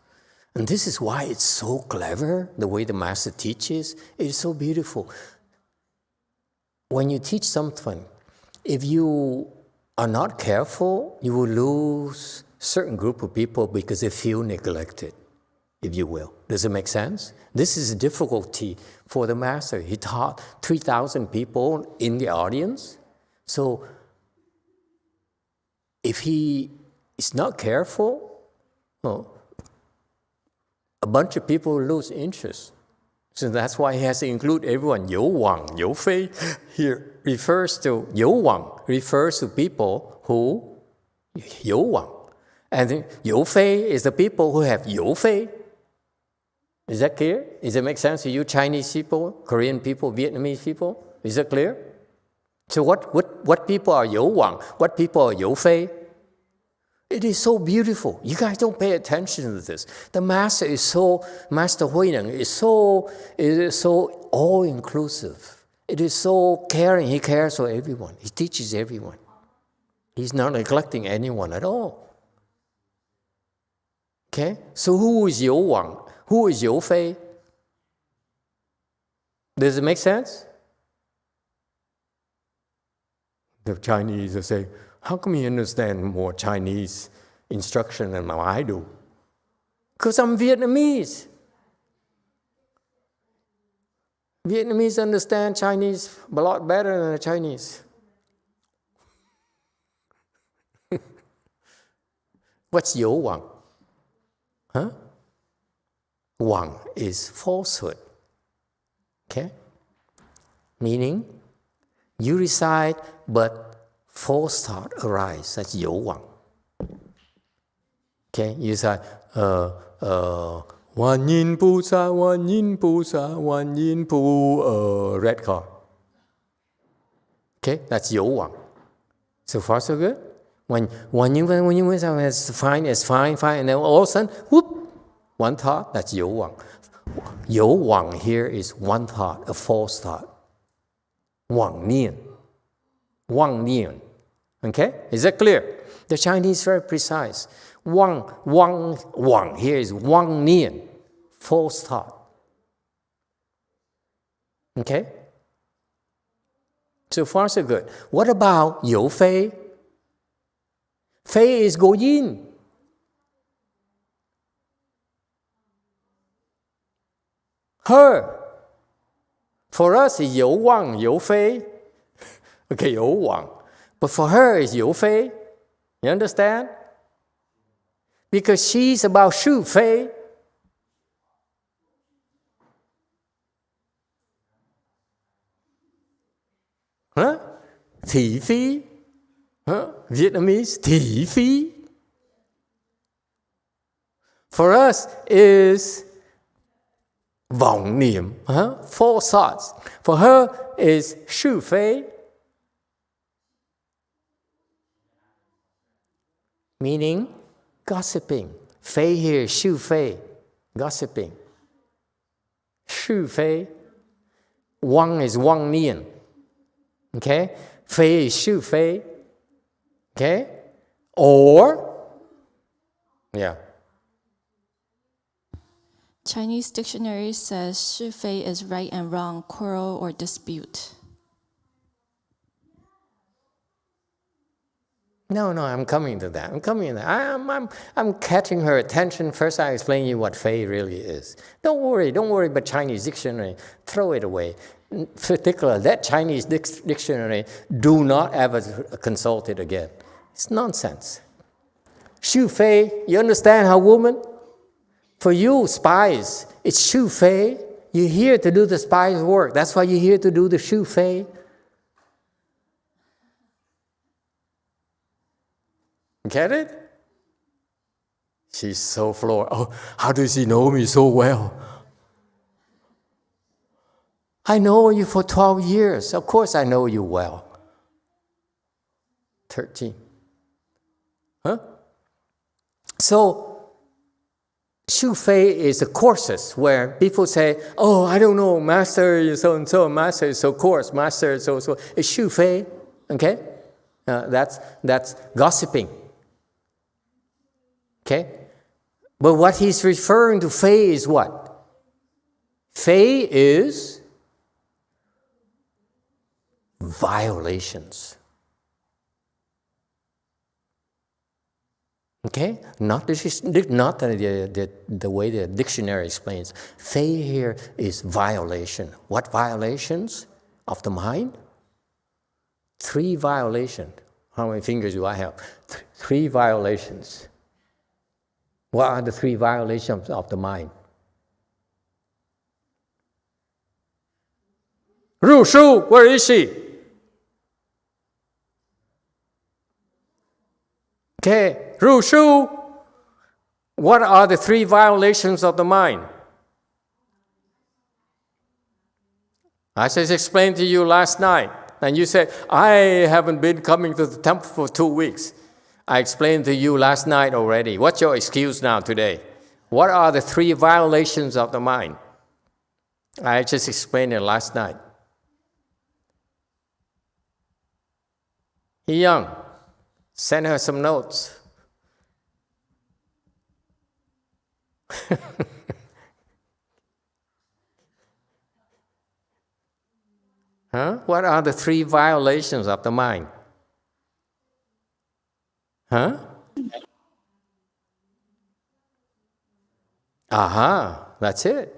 And this is why it's so clever, the way the master teaches. It's so beautiful. When you teach something, if you are not careful, you will lose a certain group of people because they feel neglected, if you will. Does it make sense? This is a difficulty for the master. He taught 3,000 people in the audience. So if he is not careful, a bunch of people will lose interest. So that's why he has to include everyone. 有往有非 here refers to 有往 refers to people who 有往, and 有非 is the people who have 有非. Is that clear? Does it make sense to you, Chinese people, Korean people, Vietnamese people? Is that clear? So what people are 有往? What people are 有非? It is so beautiful. You guys don't pay attention to this. The Master Huineng is so all-inclusive. It is so caring. He cares for everyone. He teaches everyone. He's not neglecting anyone at all. Okay? So who is Yu Wang? Who is Yu Fei? Does it make sense? The Chinese will say, how come you understand more Chinese instruction than I do? Because I'm Vietnamese. Vietnamese understand Chinese a lot better than the Chinese. What's Yu Wang? Huh? Wang is falsehood. Okay? Meaning, you recite, but false thought arise. That's Yu Wang. Okay? You say, Wan Yin Pu Sa, Wan Yin Pu Sa, Wan Yin Pu, red car. Okay? That's Yu Wang. So far, so good? When you it's fine, and then all of a sudden, whoop, one thought, that's Yu Wang. Yu Wang here is one thought, a false thought. Wang Nian. Wang Nian. Okay? Is that clear? The Chinese is very precise. Wang here is Wang Nian. False thought. Okay? So far, so good. What about Yu Fei? Fei is Go Yin. Her. For us is Yu Wang, Yu Fei. Okay, Yu Wang. But for her is Yu Fei. You understand? Because she's about Shu Fei. Huh? Thị Phi. Huh? Vietnamese, Thị Phi. For us is Vọng Niệm, false thoughts. For her is Shu Fei. Meaning gossiping. Fei here, Shu Fei, gossiping. Shu Fei. Wang is Wang Nian. Okay? Fei is Shu Fei. Okay? Or, yeah. Chinese dictionary says Shi Fei is right and wrong, quarrel or dispute. No, I'm coming to that. I'm catching her attention. First, I explain you what Fei really is. Don't worry about Chinese dictionary. Throw it away. In particular, that Chinese dictionary, do not ever consult it again. It's nonsense. Shu Fei, you understand how woman? For you, spies, it's Shu Fei. You're here to do the spy's work. That's why you're here to do the Shu Fei. Get it? She's so floored. Oh, how does he know me so well? I know you for 12 years. Of course I know you well. 13. Huh? So, Shu Fei is the courses where people say, oh, I don't know, master is so-and-so, master is so coarse, master is so-so. It's Shu Fei, okay? That's gossiping. Okay? But what he's referring to Fei is what? Fei is violations. Okay? Not the way the dictionary explains. Fei here is violation. What violations of the mind? 3 violations. How many fingers do I have? 3 violations. What are the 3 violations of the mind? Ru Shu, where is she? Okay, Ru Shu, what are the 3 violations of the mind? I just explained to you last night, and you said, I haven't been coming to the temple for 2 weeks. I explained to you last night already. What's your excuse now today? What are the 3 violations of the mind? I just explained it last night. He Young, send her some notes. Huh? What are the 3 violations of the mind? Huh? Aha, that's it.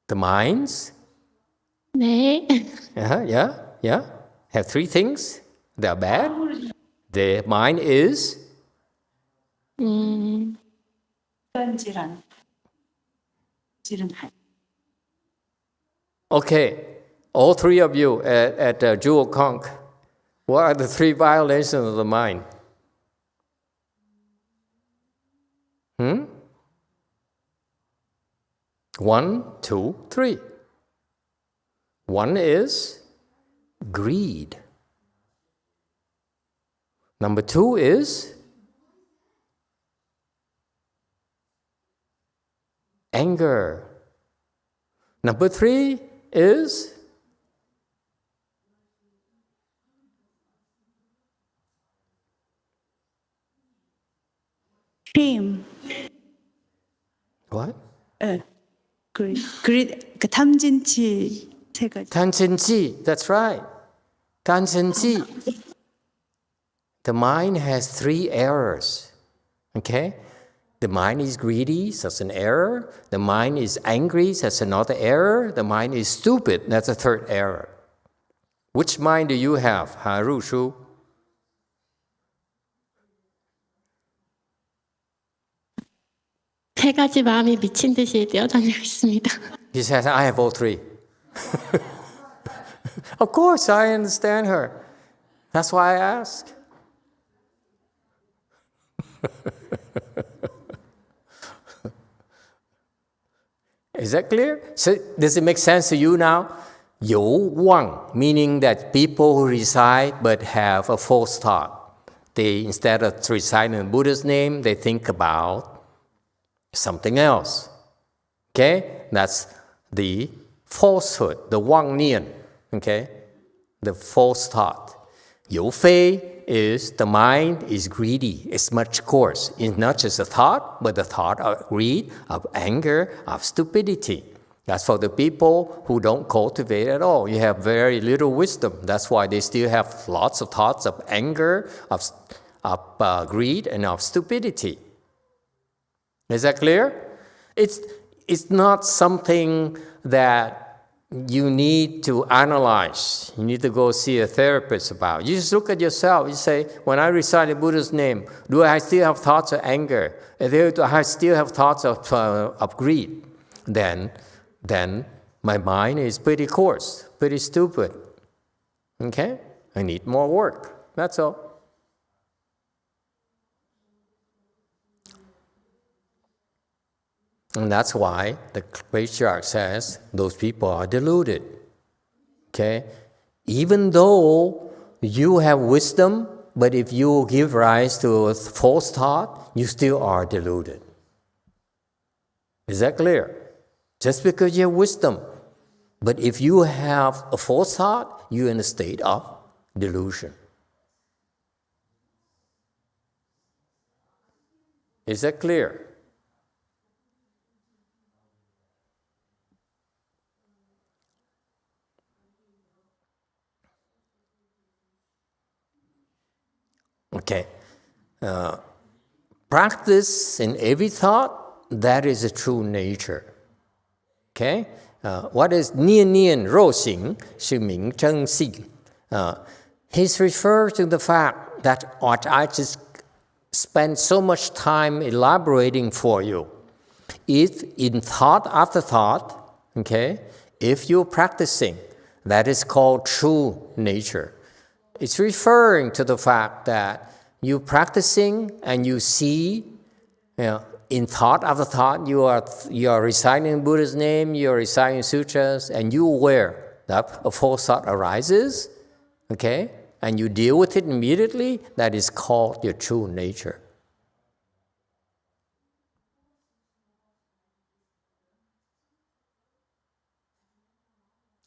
The minds? 네. Yeah. Have 3 things. They are bad. The mind is okay. All 3 of you at Jewel Conk. What are the 3 violations of the mind? 1, 2, 3. 1 is greed. Number 2 is anger. Number 3 is shame. what? greed, 탐진치 세 가지. Tansenji, that's right. Tansenji. The mind has 3 errors. Okay? The mind is greedy, that's an error. The mind is angry, that's another error. The mind is stupid, that's a 3rd error. Which mind do you have, Haru Shu? 세 가지 마음이 미친 듯이 뛰어다니고 있습니다. He says, I have all 3. Of course, I understand her. That's why I ask. Is that clear? So does it make sense to you now? 有忘, meaning that people who recite but have a false thought. They, instead of reciting Buddha's name, they think about something else. Okay? That's the falsehood, the Wang Nian. Okay? The false thought. 有非 is the mind is greedy. It's much coarse. It's not just a thought, but the thought of greed, of anger, of stupidity. That's for the people who don't cultivate at all. You have very little wisdom. That's why they still have lots of thoughts of anger, of greed, and of stupidity. Is that clear? It's not something that you need to analyze. You need to go see a therapist about. You just look at yourself. You say, when I recite the Buddha's name, do I still have thoughts of anger? Do I still have thoughts of greed? Then my mind is pretty coarse, pretty stupid. Okay? I need more work. That's all. And that's why the Patriarch says those people are deluded. Okay? Even though you have wisdom, but if you give rise to a false thought, you still are deluded. Is that clear? Just because you have wisdom, but if you have a false thought, you're in a state of delusion. Is that clear? Okay. Practice in every thought, that is a true nature. Okay? What is nian nian rou xing, shi ming zheng xi? He's referred to the fact that what I just spent so much time elaborating for you. If in thought after thought, okay, if you're practicing, that is called true nature. It's referring to the fact that you're practicing and you see, in thought after thought, you are reciting Buddha's name, you are reciting sutras, and you're aware that a false thought arises, okay? and you deal with it immediately, that is called your true nature.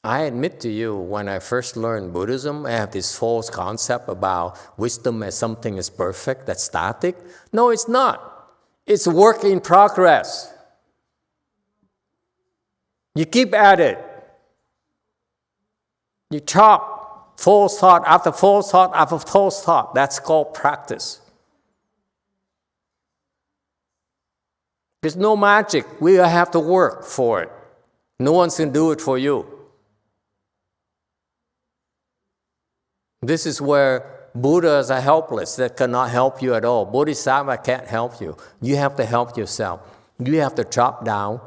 I admit to you, when I first learned Buddhism, I have this false concept about wisdom as something is perfect, that's static. No, it's not. It's a work in progress. You keep at it. You chop false thought after false thought after false thought. That's called practice. There's no magic. We have to work for it. No one can do it for you. This is where Buddhas are helpless, that cannot help you at all. Bodhisattva can't help you. You have to help yourself. You have to chop down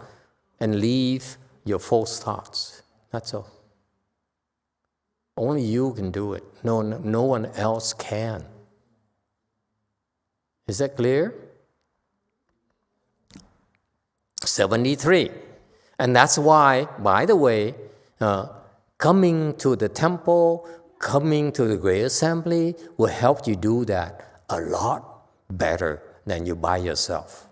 and leave your false thoughts. That's all. Only you can do it. No one else can. Is that clear? 73. And that's why, by the way, coming to the temple, coming to the Great Assembly will help you do that a lot better than you by yourself.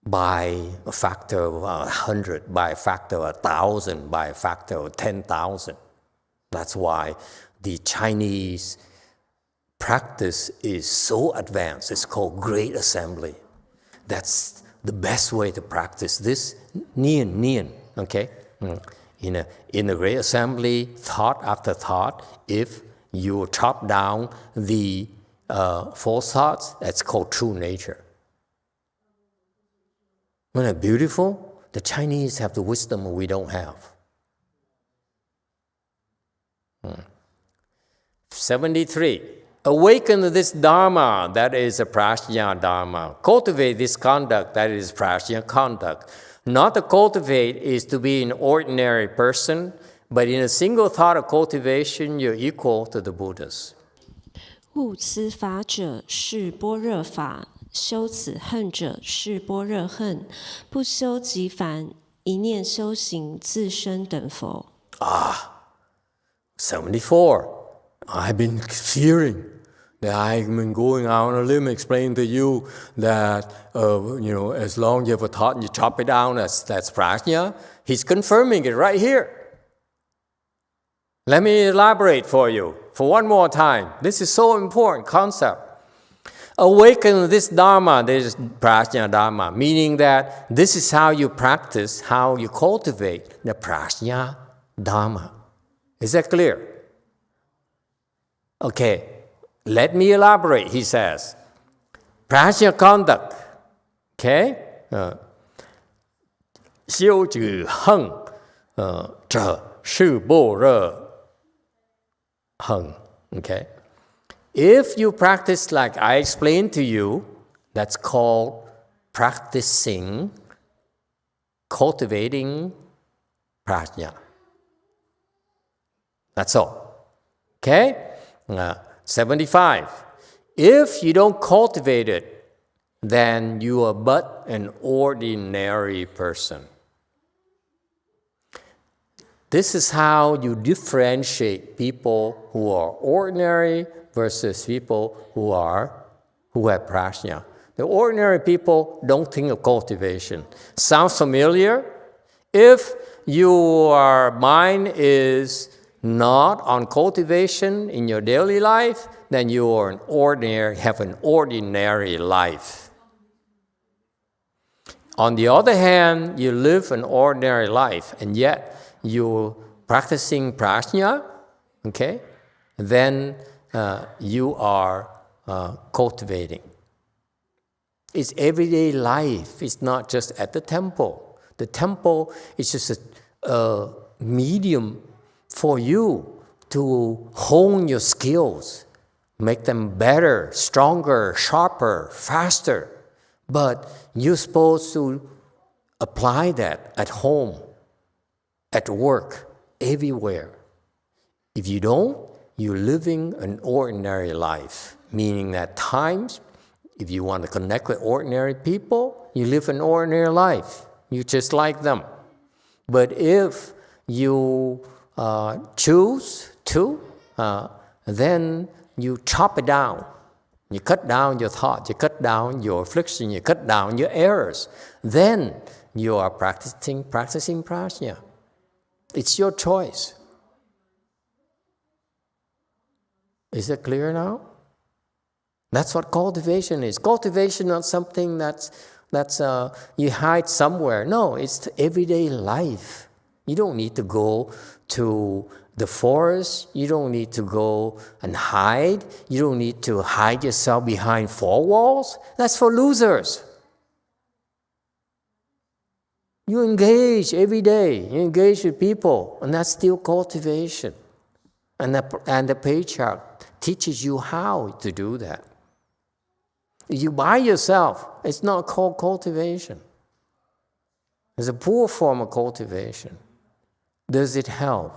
By a factor of 100, by a factor of 1,000, by a factor of 10,000. That's why the Chinese practice is so advanced. It's called Great Assembly. That's the best way to practice this. Nian, okay? In the Great Assembly, thought after thought, if you chop down the false thoughts, that's called true nature. Isn't that beautiful? The Chinese have the wisdom we don't have. 73. Awaken this Dharma, that is a Prajna Dharma. Cultivate this conduct, that is Prajna conduct. Not to cultivate is to be an ordinary person, but in a single thought of cultivation, you're equal to the Buddhas. 悟此法者是般若法，修此恨者是般若恨，不修即凡，一念修行自身等佛。74. I've been fearing that I've been going out on a limb explaining to you that, as long as you have a thought and you chop it down, that's prajna. He's confirming it right here. Let me elaborate for you for one more time. This is so important concept. Awaken this Dharma, this Prajna Dharma, meaning that this is how you practice, how you cultivate the Prajna Dharma. Is that clear? Okay, let me elaborate, he says. Prajna conduct, okay? 修止恨者是般若恨, okay? If you practice like I explained to you, that's called practicing, cultivating prajna. That's all. Okay? 75. If you don't cultivate it, then you are but an ordinary person. This is how you differentiate people who are ordinary versus people who have prajna. The ordinary people don't think of cultivation. Sounds familiar? If your mind is not on cultivation in your daily life, then you are have an ordinary life. On the other hand, you live an ordinary life, and yet you're practicing prajna, okay? Then you are cultivating. It's everyday life. It's not just at the temple. The temple is just a medium for you to hone your skills, make them better, stronger, sharper, faster. But you're supposed to apply that at home, at work, everywhere. If you don't, you're living an ordinary life, meaning that times, if you want to connect with ordinary people, you live an ordinary life. You're just like them. But if you choose to, then you chop it down. You cut down your thought, you cut down your affliction, you cut down your errors. Then you are practicing prajna. It's your choice. Is it clear now? That's what cultivation is. Cultivation is not something that's you hide somewhere. No, it's everyday life. You don't need to go to the forest. You don't need to go and hide. You don't need to hide yourself behind four walls. That's for losers. You engage every day. You engage with people, and that's still cultivation. And the Patriarch teaches you how to do that. If you by yourself, it's not called cultivation. It's a poor form of cultivation. Does it help?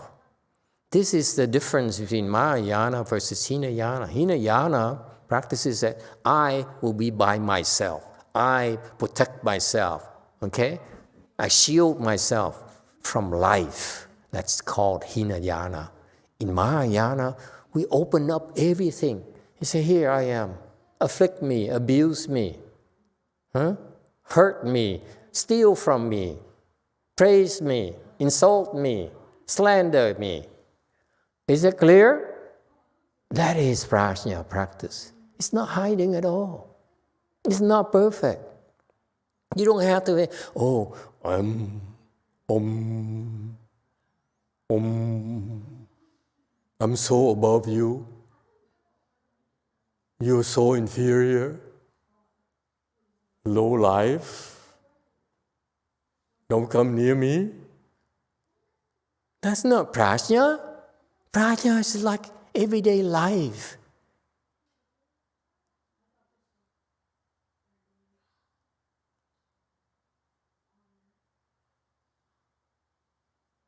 This is the difference between Mahayana versus Hinayana. Hinayana practices that I will be by myself. I protect myself. Okay? I shield myself from life. That's called Hinayana. In Mahayana, we open up everything. You say, here I am. Afflict me, abuse me, hurt me, steal from me, praise me, insult me, slander me. Is it clear? That is prajna practice. It's not hiding at all. It's not perfect. You don't have to say, oh, I'm so above you. You're so inferior, low life. Don't come near me. That's not prajna. Prajna is like everyday life.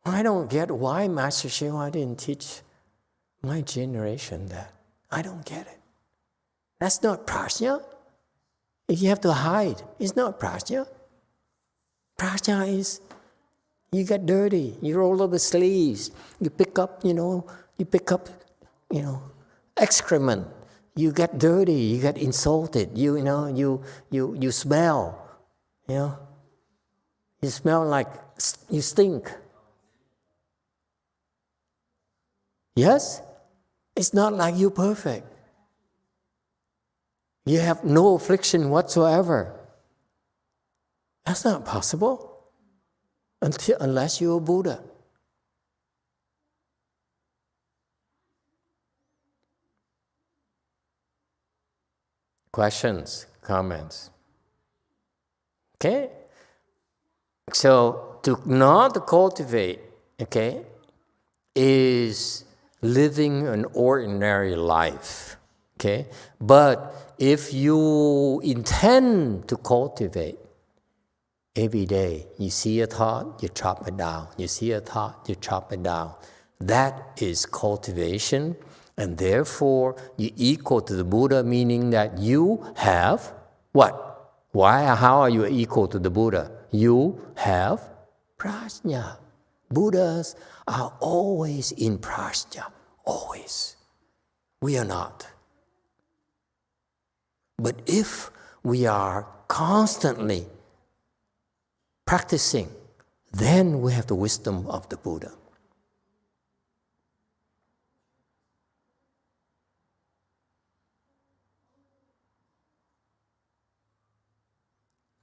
I don't get why Master Shiva didn't teach my generation that. I don't get it. That's not prajna. If you have to hide, it's not prajna. Prajna is you get dirty, you roll up the sleeves, you pick up, excrement. You get dirty, you get insulted, you smell, you smell like you stink. Yes? It's not like you're perfect. You have no affliction whatsoever. That's not possible unless you're a Buddha. Questions, comments? Okay? So to not cultivate, okay, is living an ordinary life. Okay? But if you intend to cultivate, every day you see a thought, you chop it down. You see a thought, you chop it down. That is cultivation, and therefore you equal to the Buddha, meaning that you have what? How are you equal to the Buddha? You have prajna. Buddhas are always in prajna. Always. We are not. But if we are constantly practicing, then we have the wisdom of the Buddha.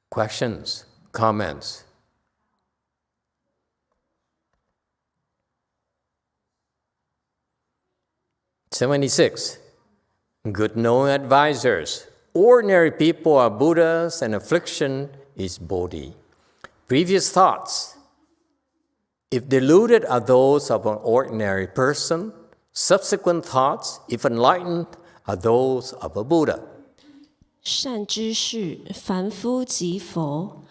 Questions, comments? '76. Good knowing advisors. Ordinary people are Buddhas and affliction is Bodhi. Previous thoughts, if deluded, are those of an ordinary person. Subsequent thoughts, if enlightened, are those of a Buddha. 善知识，凡夫即佛，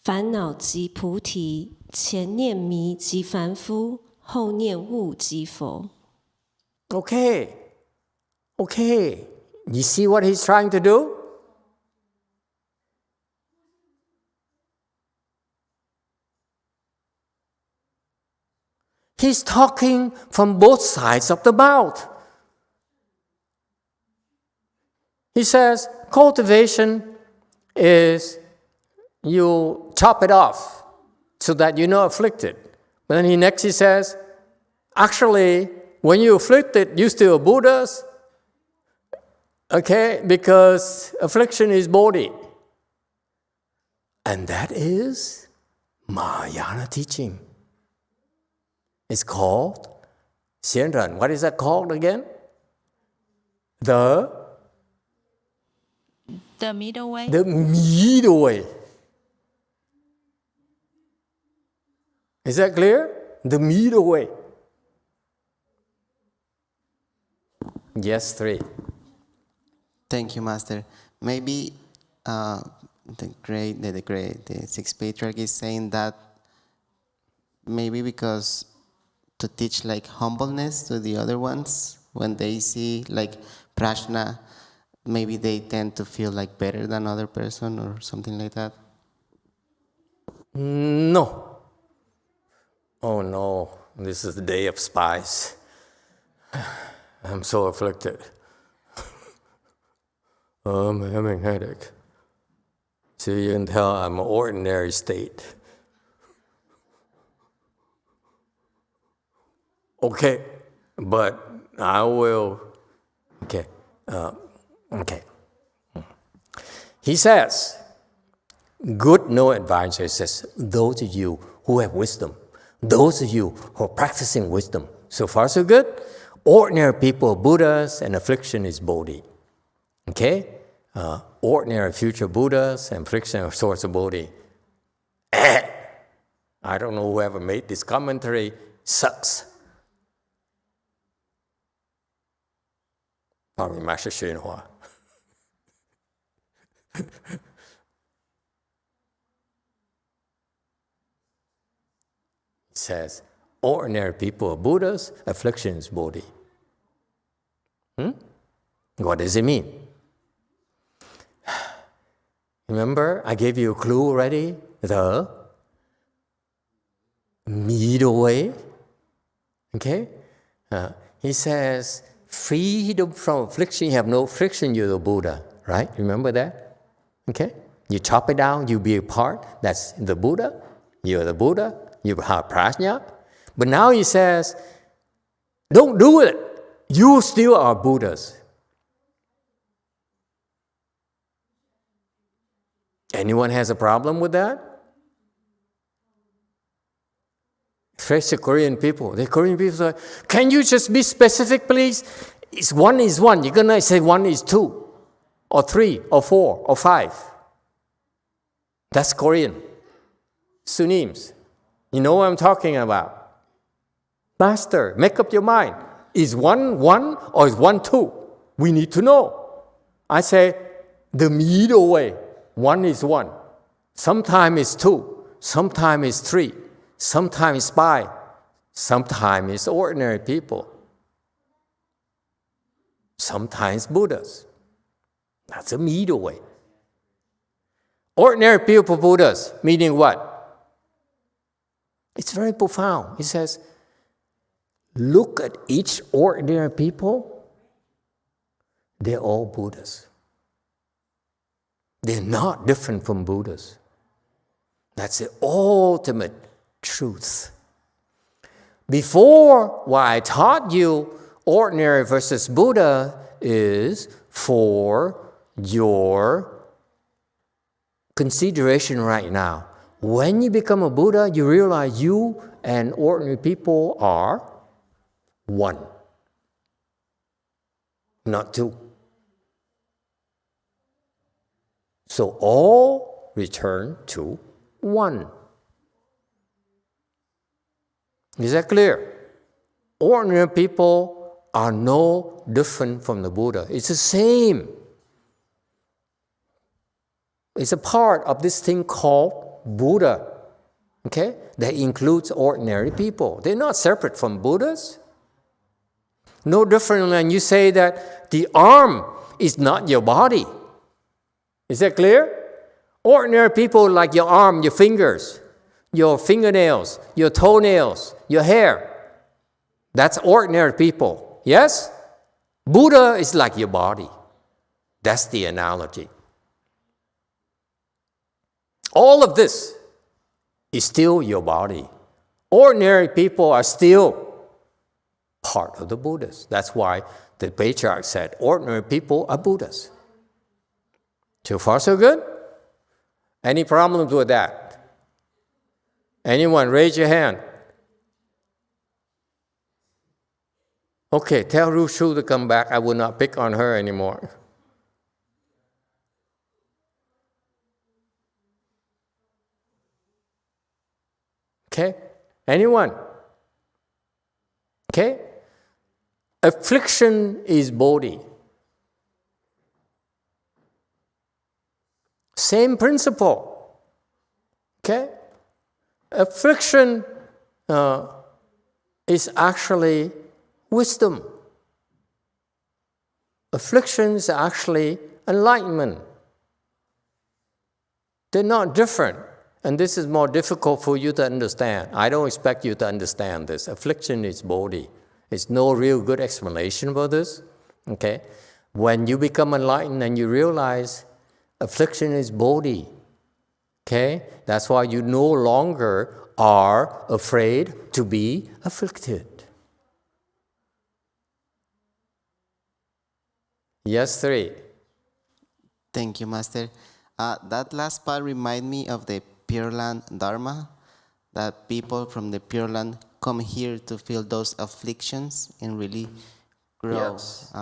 烦恼即菩提，前念迷即凡夫，后念悟即佛。Okay. You see what he's trying to do? He's talking from both sides of the mouth. He says, cultivation is you chop it off so that you're not afflicted. But then next he says, actually, when you're afflicted, you're still Buddhas, okay, because affliction is body. And that is Mahayana teaching. It's called Xianren. What is that called again? The middle way. The middle way. Is that clear? The middle way. Yes, 3. Thank you, Master. Maybe the sixth patriarch is saying that maybe because to teach like humbleness to the other ones, when they see like prajna, maybe they tend to feel like better than other person or something like that. No. Oh no, this is the day of spies. I'm so afflicted. I'm having a headache. So you can tell I'm an ordinary state. Okay, but I will. Okay. He says, good no advisor says, those of you who have wisdom, those of you who are practicing wisdom, so far so good. Ordinary people are Buddhas and affliction is Bodhi. Okay? Ordinary future Buddhas and affliction are source of Bodhi. I don't know whoever made this commentary, sucks. Probably Master YongHua. It says, ordinary people are Buddhas, affliction is Bodhi. What does it mean? Remember, I gave you a clue already? The middle way. Okay? He says, freedom from affliction, you have no friction, you're the Buddha. Right? Remember that? Okay? You chop it down, you be a part. That's the Buddha. You're the Buddha. You have prajna. But now he says, don't do it. You still are Buddhas. Anyone has a problem with that? Especially Korean people. The Korean people say, can you just be specific, please? It's one is one. You're going to say one is two, or 3, or 4, or 5. That's Korean. Sunims. You know what I'm talking about. Master, make up your mind. Is 1 1 or is 1 2? We need to know. I say, the middle way. 1 is 1. Sometimes it's 2. Sometimes it's 3. Sometimes it's 5. Sometimes it's ordinary people. Sometimes Buddhas. That's the middle way. Ordinary people Buddhas, meaning what? It's very profound. He says, look at each ordinary people. They're all Buddhas. They're not different from Buddhas. That's the ultimate truth. Before, what I taught you, ordinary versus Buddha, is for your consideration right now. When you become a Buddha, you realize you and ordinary people are one, not two. So all return to one. Is that clear? Ordinary people are no different from the Buddha. It's the same. It's a part of this thing called Buddha. Okay? That includes ordinary people. They're not separate from Buddhas. No different when you say that the arm is not your body. Is that clear? Ordinary people like your arm, your fingers, your fingernails, your toenails, your hair. That's ordinary people. Yes? Buddha is like your body. That's the analogy. All of this is still your body. Ordinary people are still part of the Buddhas. That's why the Patriarch said, ordinary people are Buddhas. So far, so good? Any problems with that? Anyone, raise your hand. Okay, tell Rushu to come back. I will not pick on her anymore. Okay? Anyone? Okay? Affliction is body. Same principle. Okay? Affliction is actually wisdom. Affliction is actually enlightenment. They're not different. And this is more difficult for you to understand. I don't expect you to understand this. Affliction is body. There's no real good explanation for this. Okay? When you become enlightened and you realize affliction is body, okay? That's why you no longer are afraid to be afflicted. Yes, 3. Thank you, Master. That last part remind me of the Pure Land Dharma, that people from the Pure Land come here to feel those afflictions and really grow, Yes.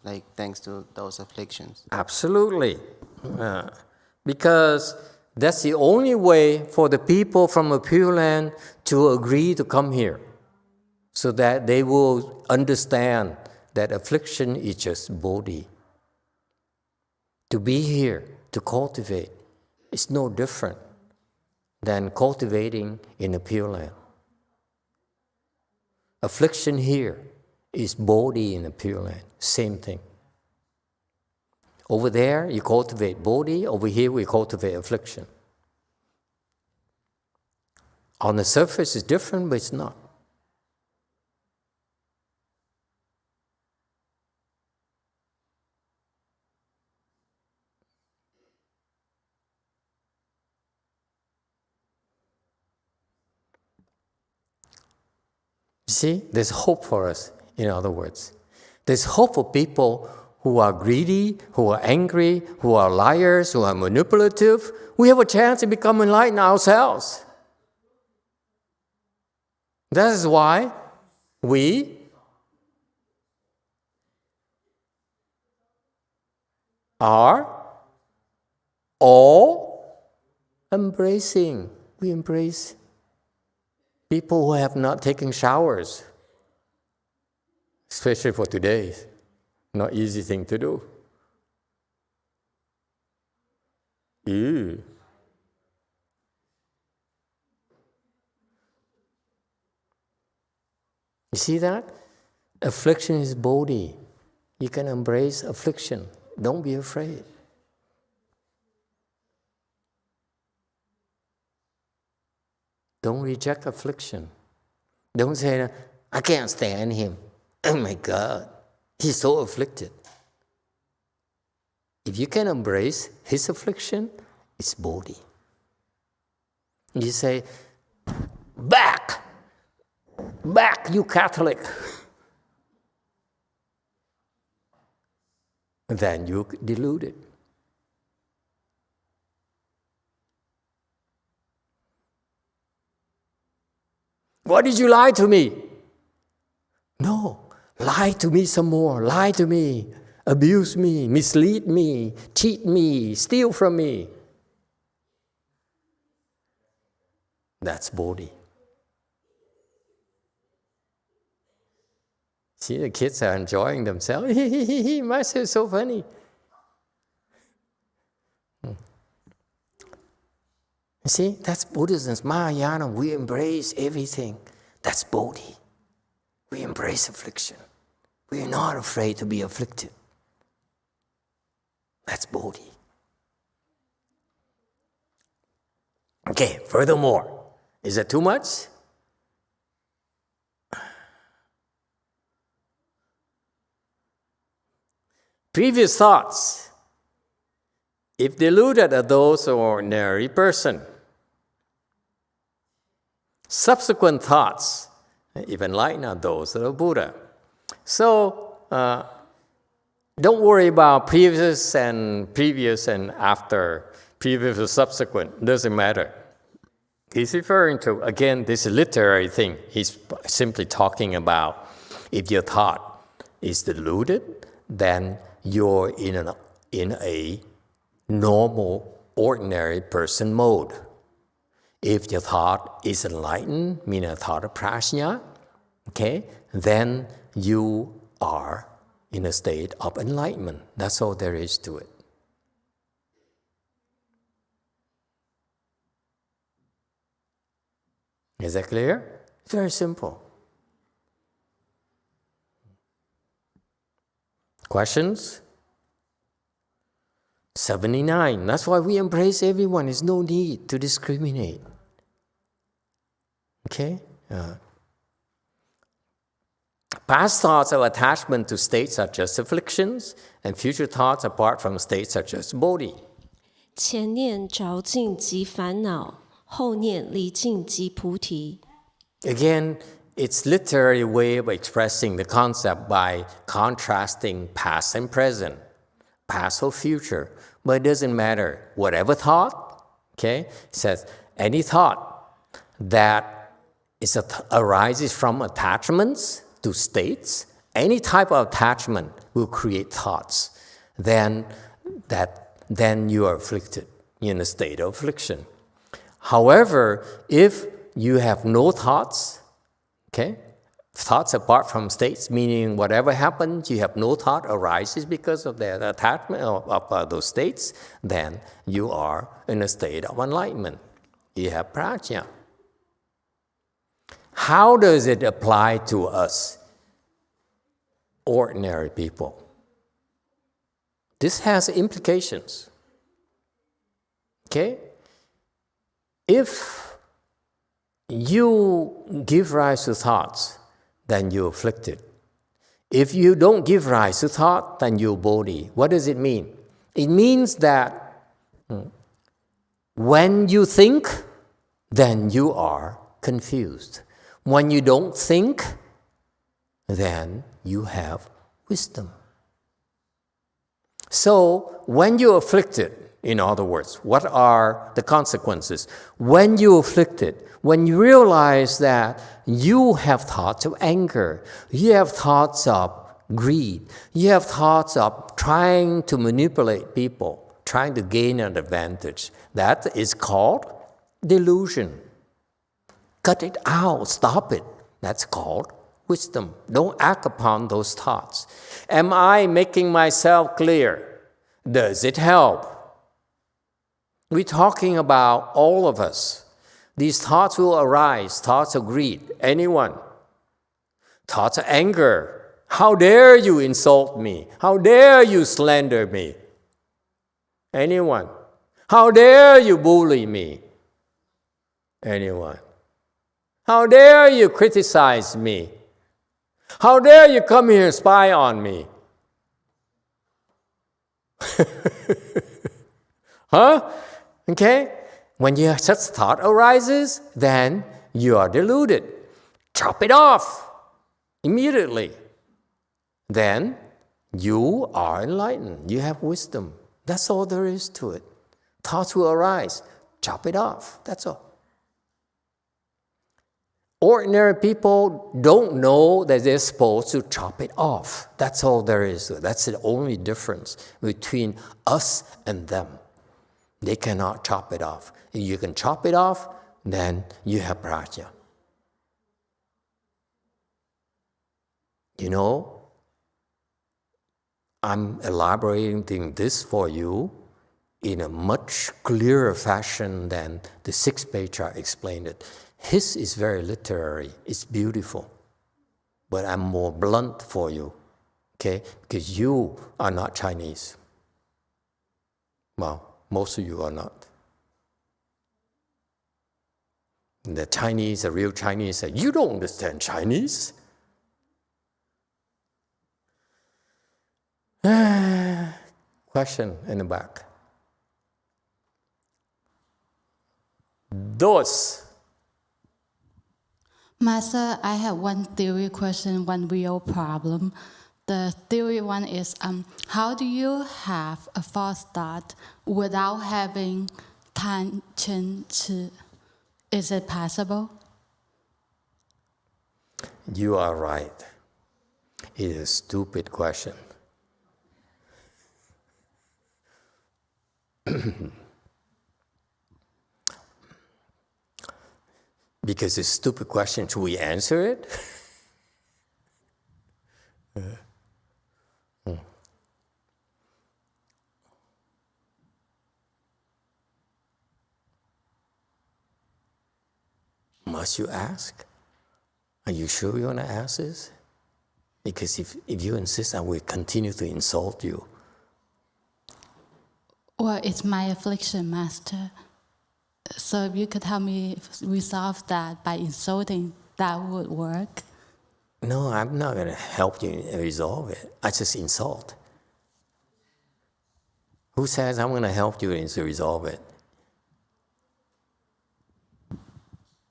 like thanks to those afflictions. Absolutely. Because that's the only way for the people from a Pure Land to agree to come here, so that they will understand that affliction is just body. To be here, to cultivate, is no different than cultivating in a Pure Land. Affliction here is body in a Pure Land. Same thing. Over there, you cultivate body. Over here, we cultivate affliction. On the surface, it's different, but it's not. You see, there's hope for us, in other words. There's hope for people who are greedy, who are angry, who are liars, who are manipulative. We have a chance to become enlightened ourselves. That is why we are all embracing. We embrace people who have not taken showers, especially for today. Not easy thing to do. Ew. You see that? Affliction is body. You can embrace affliction. Don't be afraid. Don't reject affliction. Don't say, I can't stand him. Oh my God, he's so afflicted. If you can embrace his affliction, it's body. You say, back, you Catholic. Then you're deluded. Why did you lie to me? No, lie to me some more. Lie to me. Abuse me. Mislead me. Cheat me. Steal from me. That's body. See, the kids are enjoying themselves. Master is so funny. See, that's Buddhism, Mahayana. We embrace everything. That's Bodhi. We embrace affliction. We are not afraid to be afflicted. That's Bodhi. Okay, furthermore, is that too much? Previous thoughts, if deluded, are those of ordinary person. Subsequent thoughts, if enlightened, are those of the Buddha. So don't worry about previous and after, previous or subsequent, doesn't matter. He's referring to, again, this literary thing. He's simply talking about if your thought is deluded, then you're in a normal, ordinary person mode. If your thought is enlightened, meaning a thought of prajna, okay, then you are in a state of enlightenment. That's all there is to it. Is that clear? Very simple. Questions? 79. That's why we embrace everyone. There's no need to discriminate. Okay? Past thoughts of attachment to states are just afflictions, and future thoughts apart from states are just bodhi. 前念着境即烦恼，后念离境即菩提。 Again, it's literary way of expressing the concept by contrasting past and present, past or future. But it doesn't matter. Whatever thought, okay, it says any thought that arises from attachments to states, any type of attachment will create thoughts. Then you are afflicted, in a state of affliction. However, if you have no thoughts, okay, thoughts apart from states, meaning whatever happens, you have no thought arises because of the attachment of those states, then you are in a state of enlightenment. You have prajna. How does it apply to us, ordinary people? This has implications. Okay? If you give rise to thoughts, then you're afflicted. If you don't give rise to thought, then you're bodhi. What does it mean? It means that when you think, then you are confused. When you don't think, then you have wisdom. So, when you're afflicted, in other words, what are the consequences? When you're afflicted, when you realize that you have thoughts of anger, you have thoughts of greed, you have thoughts of trying to manipulate people, trying to gain an advantage, that is called delusion. Cut it out, stop it. That's called wisdom. Don't act upon those thoughts. Am I making myself clear? Does it help? We're talking about all of us. These thoughts will arise, thoughts of greed, anyone. Thoughts of anger. How dare you insult me? How dare you slander me? Anyone. How dare you bully me? Anyone. How dare you criticize me? How dare you come here and spy on me? Huh? Okay? When such thought arises, then you are deluded. Chop it off immediately. Then you are enlightened. You have wisdom. That's all there is to it. Thoughts will arise. Chop it off. That's all. Ordinary people don't know that they're supposed to chop it off. That's all there is. That's the only difference between us and them. They cannot chop it off. If you can chop it off, then you have prajna. You know, I'm elaborating this for you in a much clearer fashion than the sixth patriarch explained it. His is very literary. It's beautiful. But I'm more blunt for you, okay? Because you are not Chinese. Well, most of you are not. The Chinese, the real Chinese say, you don't understand Chinese. Question in the back. Those. Master, I have one theory question, one real problem. The theory one is, how do you have a false thought without having tan chen chi? Is it possible? You are right. It is a stupid question. Because it's a stupid question, should we answer it? Must you ask? Are you sure you want to ask this? Because if you insist, I will continue to insult you. Well, it's my affliction, Master. So if you could help me resolve that by insulting, that would work. No, I'm not going to help you resolve it. I just insult. Who says I'm going to help you resolve it?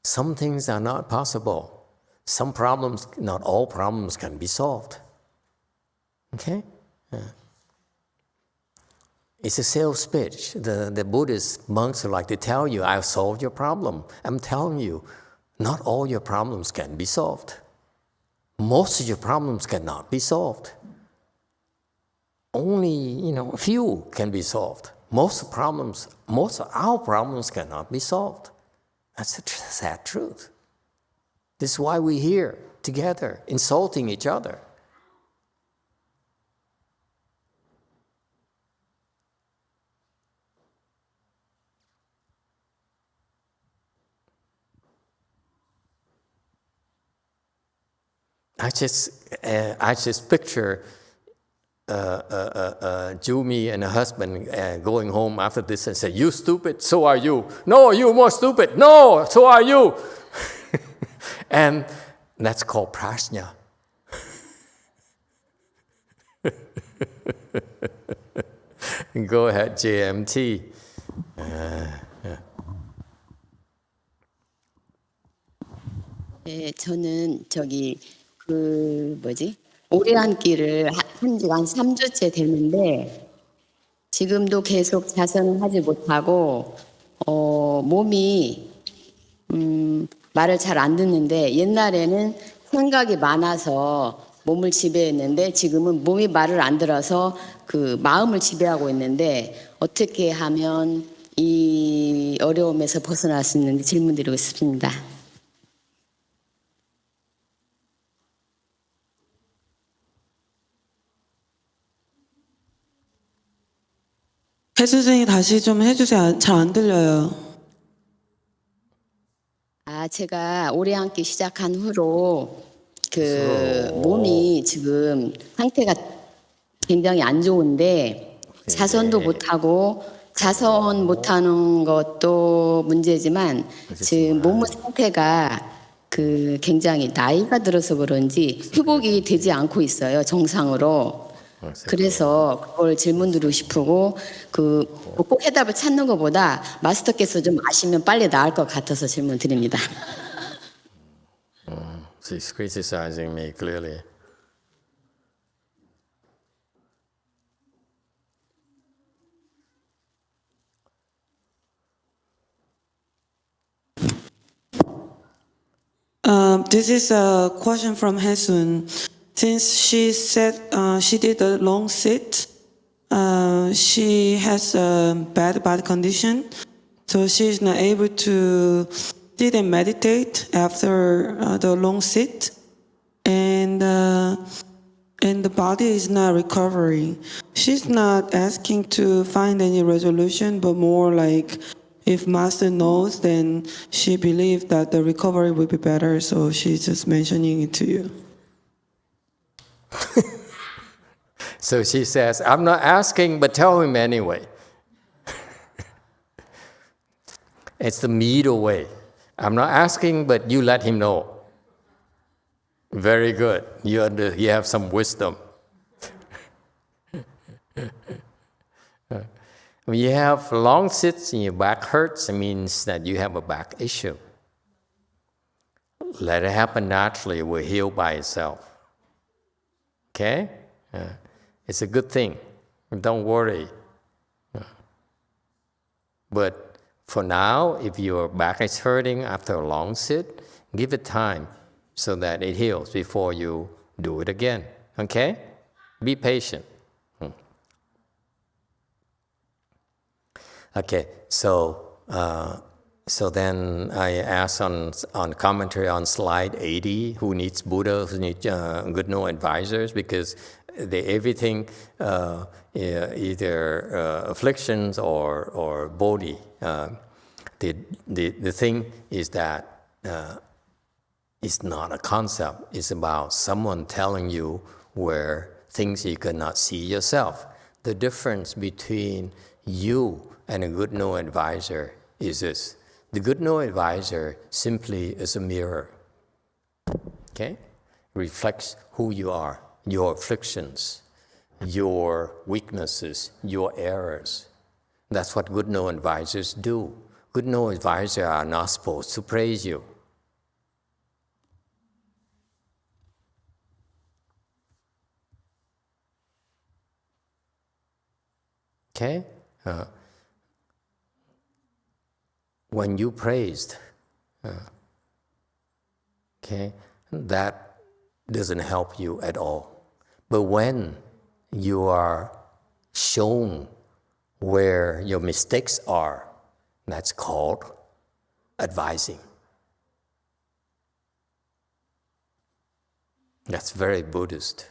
Some things are not possible. Some problems, not all problems can be solved. Okay? Yeah. It's a sales pitch. The Buddhist monks like to tell you, I've solved your problem. I'm telling you, not all your problems can be solved. Most of your problems cannot be solved. Only, a few can be solved. Most of our problems cannot be solved. That's the sad truth. This is why we're here together, insulting each other. I just picture Jumi and her husband going home after this and say, "You stupid, so are you. No, you more stupid. No, so are you." And that's called prajna. Go ahead, JMT. 네, 저는 오래 앉기를 한 지가 한 3주째 되는데 지금도 계속 자선을 하지 못하고 몸이 말을 잘 안 듣는데 옛날에는 생각이 많아서 몸을 지배했는데 지금은 몸이 말을 안 들어서 그 마음을 지배하고 있는데 어떻게 하면 이 어려움에서 벗어날 수 있는지 질문드리고 싶습니다. 해 선생님 다시 좀 해주세요. 잘 안 들려요. 제가 오래 앉기 시작한 후로 몸이 지금 상태가 굉장히 안 좋은데 자선 못하는 것도 문제지만 지금 몸의 상태가 굉장히 나이가 들어서 그런지 회복이 되지 않고 있어요. 정상으로. 그래서 그걸 질문드리고 싶고 꼭 해답을 찾는 것보다 마스터께서 좀 아시면 빨리 나을 것 같아서 질문드립니다. She's criticizing me clearly. This is a question from Haesun. Since she said she did a long sit, she has a bad body condition, so she's not able to sit and meditate after the long sit, and the body is not recovering. She's not asking to find any resolution, but more like if Master knows, then she believes that the recovery will be better, so she's just mentioning it to you. So she says, I'm not asking, but tell him anyway. It's the middle way. I'm not asking, but you let him know. Very good. You have some wisdom. When you have long sits and your back hurts, it means that you have a back issue. Let it happen naturally. It will heal by itself. Okay? It's a good thing. Don't worry. But for now, if your back is hurting after a long sit, give it time so that it heals before you do it again. Okay? Be patient. Okay, so then I asked on commentary on slide 80, who needs Buddha, who needs good no advisors, because everything, either afflictions or bodhi. The thing is that it's not a concept. It's about someone telling you where things you cannot see yourself. The difference between you and a good no advisor is this. The good no advisor simply is a mirror. Okay? Reflects who you are, your afflictions, your weaknesses, your errors. That's what good no advisors do. Good no advisors are not supposed to praise you. Okay? When you praised, okay, that doesn't help you at all. But when you are shown where your mistakes are, that's called advising. That's very Buddhist.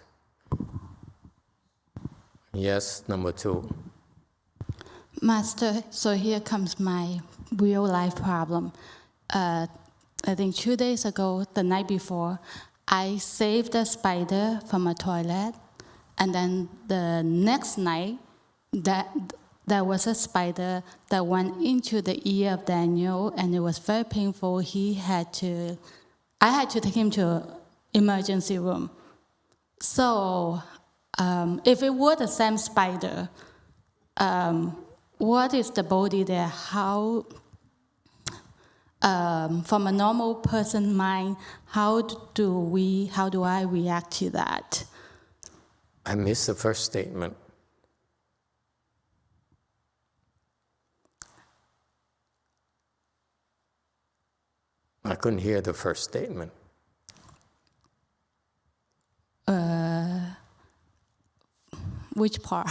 Yes, number 2. Master, so here comes my real life problem. I think 2 days ago, the night before, I saved a spider from a toilet, and then the next night, there was a spider that went into the ear of Daniel, and it was very painful. I had to take him to emergency room. So, if it were the same spider, what is the body there? How, from a normal person mind, how do I react to that? I missed the first statement. I couldn't hear the first statement. Which part?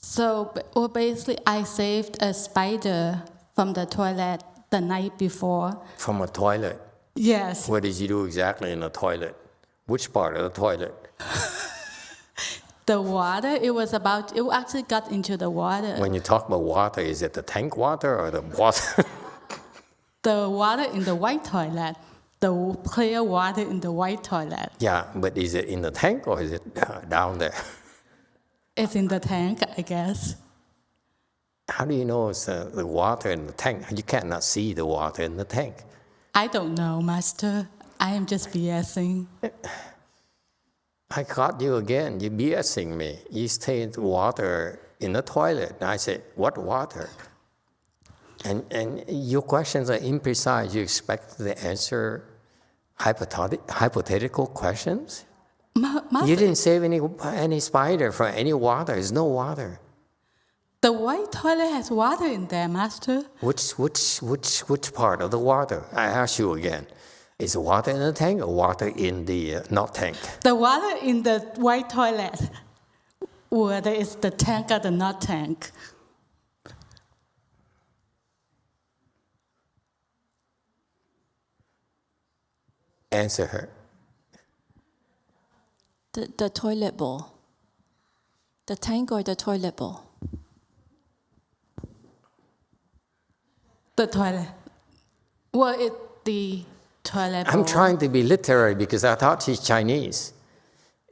So, well, basically, I saved a spider from the toilet the night before. From a toilet? Yes. What did you do exactly in the toilet? Which part of the toilet? The water, it actually got into the water. When you talk about water, is it the tank water or the water? The water in the white toilet. The clear water in the white toilet. Yeah, but is it in the tank or is it down there? It's in the tank, I guess. How do you know it's the water in the tank? You cannot see the water in the tank. I don't know, Master. I am just BSing. I caught you again. You're BSing me. You said water in the toilet. And I said, what water? And your questions are imprecise. You expect the answer hypothetical questions? You didn't save any spider from any water. There's no water. The white toilet has water in there, Master. Which part of the water? I ask you again. Is water in the tank or water in the not tank? The water in the white toilet, whether it's the tank or the not tank. Answer her. The toilet bowl. The tank or the toilet bowl? The toilet. Well, the toilet bowl. I'm trying to be literary because I thought she's Chinese.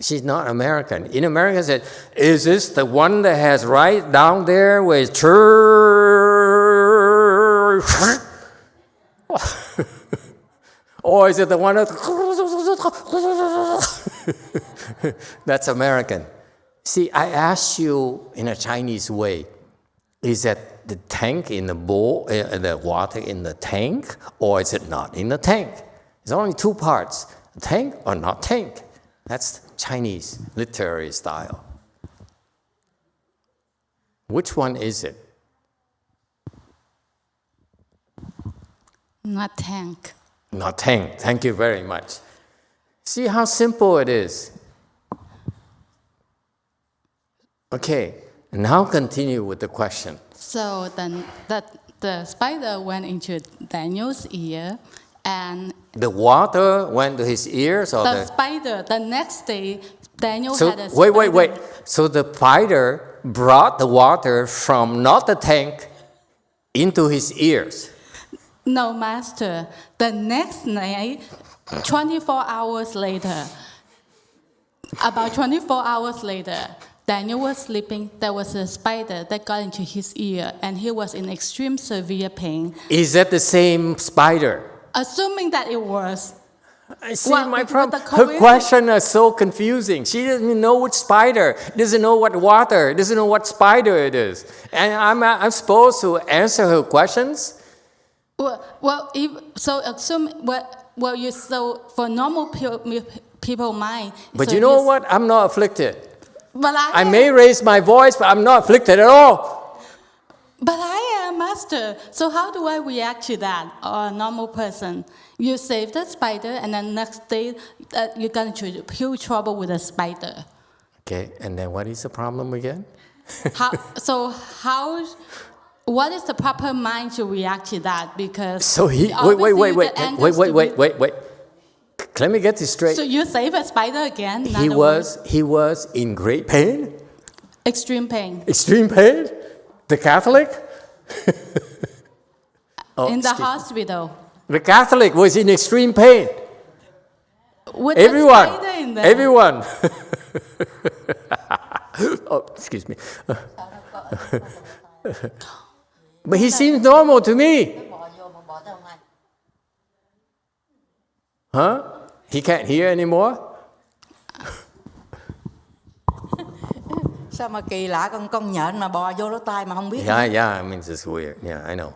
She's not American. In America, said, is this the one that has right down there with or is it the one that... That's American. See, I asked you in a Chinese way, is that the tank in the bowl, the water in the tank, or is it not in the tank? It's only two parts, tank or not tank. That's Chinese literary style. Which one is it? Not tank. Not tank. Thank you very much. See how simple it is. Okay, now continue with the question. So then the spider went into Daniel's ear, and The water went to his ears, or the spider, the next day, Daniel So had a spider. wait. So the spider brought the water from not the tank into his ears. No, Master. The next night, 24 hours later, about 24 hours later, Daniel was sleeping. There was a spider that got into his ear, and he was in extreme severe pain. Is that the same spider? Assuming that it was. I see Well, my with problem. the Her question is so confusing. She doesn't know which spider, doesn't know what water, doesn't know what spider it is. And I'm supposed to answer her questions? So for normal people mind. But so you know what? I'm not afflicted. But I may raise my voice, but I'm not afflicted at all. But I am, Master. So how do I react to that? Or a normal person, you save the spider, and then next day you got into huge trouble with a spider. Okay, and then what is the problem again? What is the proper mind to react to that? Because So he wait. Let me get this straight. So you save a spider again? He was in great pain. Extreme pain. Extreme pain. The Catholic. In the hospital. The Catholic was in extreme pain. With everyone. The spider in there. Everyone. Oh, excuse me. But he seems normal to me. Huh? He can't hear anymore? Sao mà kỳ lạ, con nhện mà bò vô lỗ tai mà không biết. Yeah, I mean, it's weird. Yeah, I know.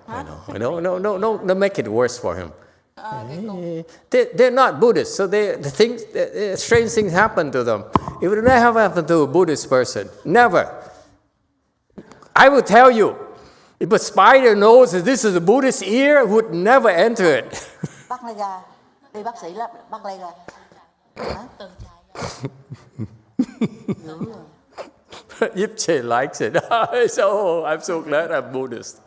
No, don't make it worse for him. They're not Buddhists, so strange things happen to them. It would never have happened to a Buddhist person. Never. I will tell you, if a spider knows that this is a Buddhist ear, would never enter it. Bắt lấy ra, đi bác sĩ lắm, bắt lấy ra. Yipche likes it. So I'm so glad I'm Buddhist.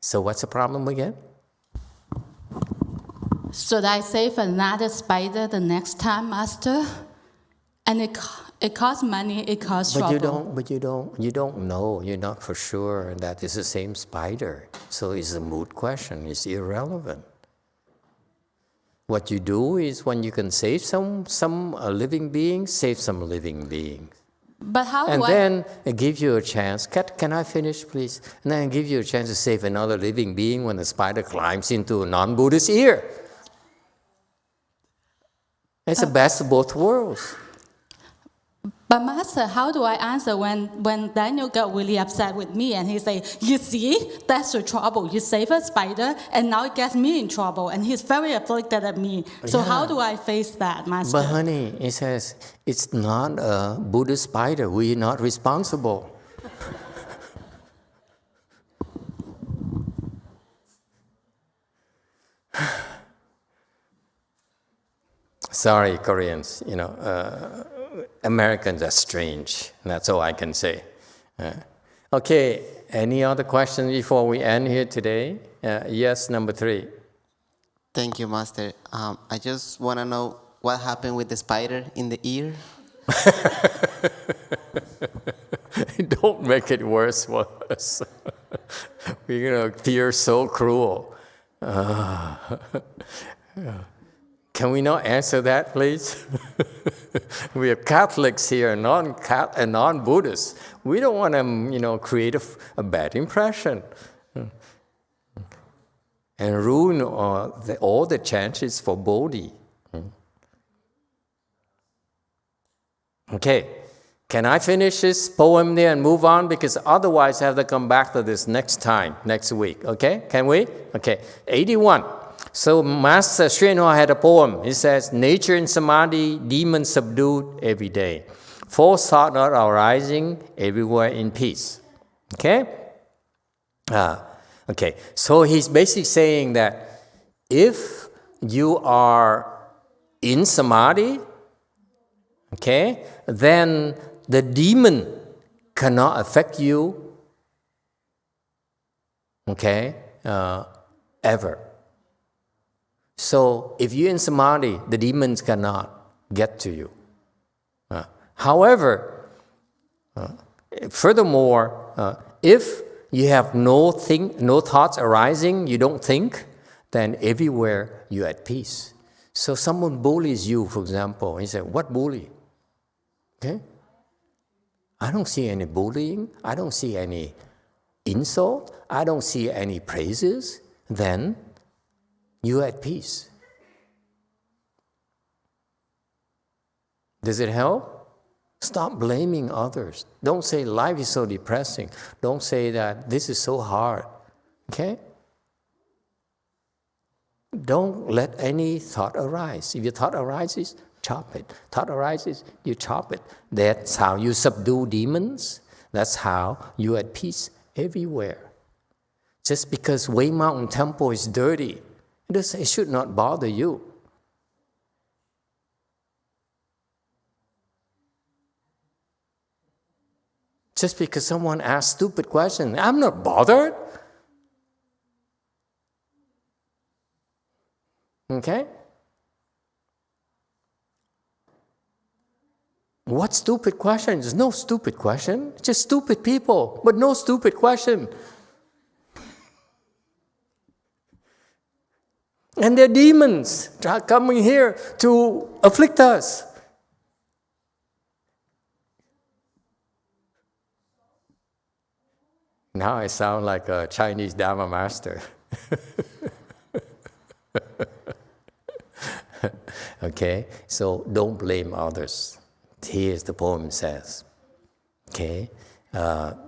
So what's the problem again? Should I save another spider the next time, Master? And it costs money, it costs trouble. But you don't know. You're not for sure that it's the same spider. So it's a moot question. It's irrelevant. What you do is when you can save some living beings, save some living beings. But how and do then it gives you a chance. Can I finish, please? And then it gives you a chance to save another living being when the spider climbs into a non-Buddhist ear. It's the best of both worlds. But Master, how do I answer when Daniel got really upset with me and he say, you see, that's the trouble. You save a spider and now it gets me in trouble and he's very afflicted at me. So how do I face that, Master? But honey, it says it's not a Buddhist spider. We're not responsible. Sorry, Koreans, Americans are strange. That's all I can say. Okay, any other questions before we end here today? Yes, number 3. Thank you, Master. I just want to know what happened with the spider in the ear. Don't make it worse for us. We're going to appear so cruel. Can we not answer that, please? We are Catholics here, non-Buddhists. We don't want to, create a bad impression and ruin all the chances for Bodhi. Okay, can I finish this poem there and move on? Because otherwise I have to come back to this next week. Okay, can we? Okay, 81. So Master YongHua had a poem. He says, nature in samadhi, demons subdued every day. False thought not arising, everywhere in peace. Okay? Okay, so he's basically saying that if you are in samadhi, okay, then the demon cannot affect you, okay, ever. So if you're in samadhi, the demons cannot get to you. However, furthermore, if you have no thoughts arising, you don't think, then everywhere you're at peace. So someone bullies you, for example, and you say, what bully? Okay? I don't see any bullying. I don't see any insult. I don't see any praises. Then you're at peace. Does it help? Stop blaming others. Don't say life is so depressing. Don't say that this is so hard. Okay? Don't let any thought arise. If your thought arises, chop it. Thought arises, you chop it. That's how you subdue demons. That's how you're at peace everywhere. Just because Way Mountain Temple is dirty, it should not bother you. Just because someone asks stupid questions, I'm not bothered. Okay? What stupid question? There's no stupid question. Just stupid people, but no stupid question. And they're demons coming here to afflict us. Now I sound like a Chinese Dharma master. Okay, so don't blame others. Here's the poem says. Okay,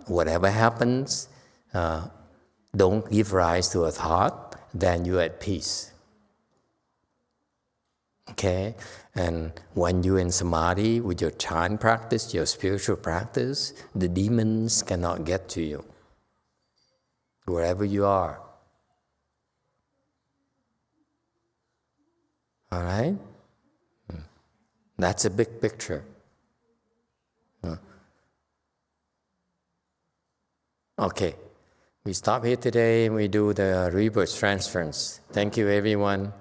whatever happens, don't give rise to a thought, then you're at peace. Okay, and when you're in samadhi with your chant practice, your spiritual practice, the demons cannot get to you, wherever you are. All right? That's a big picture. Okay, we stop here today and we do the rebirth transference. Thank you, everyone.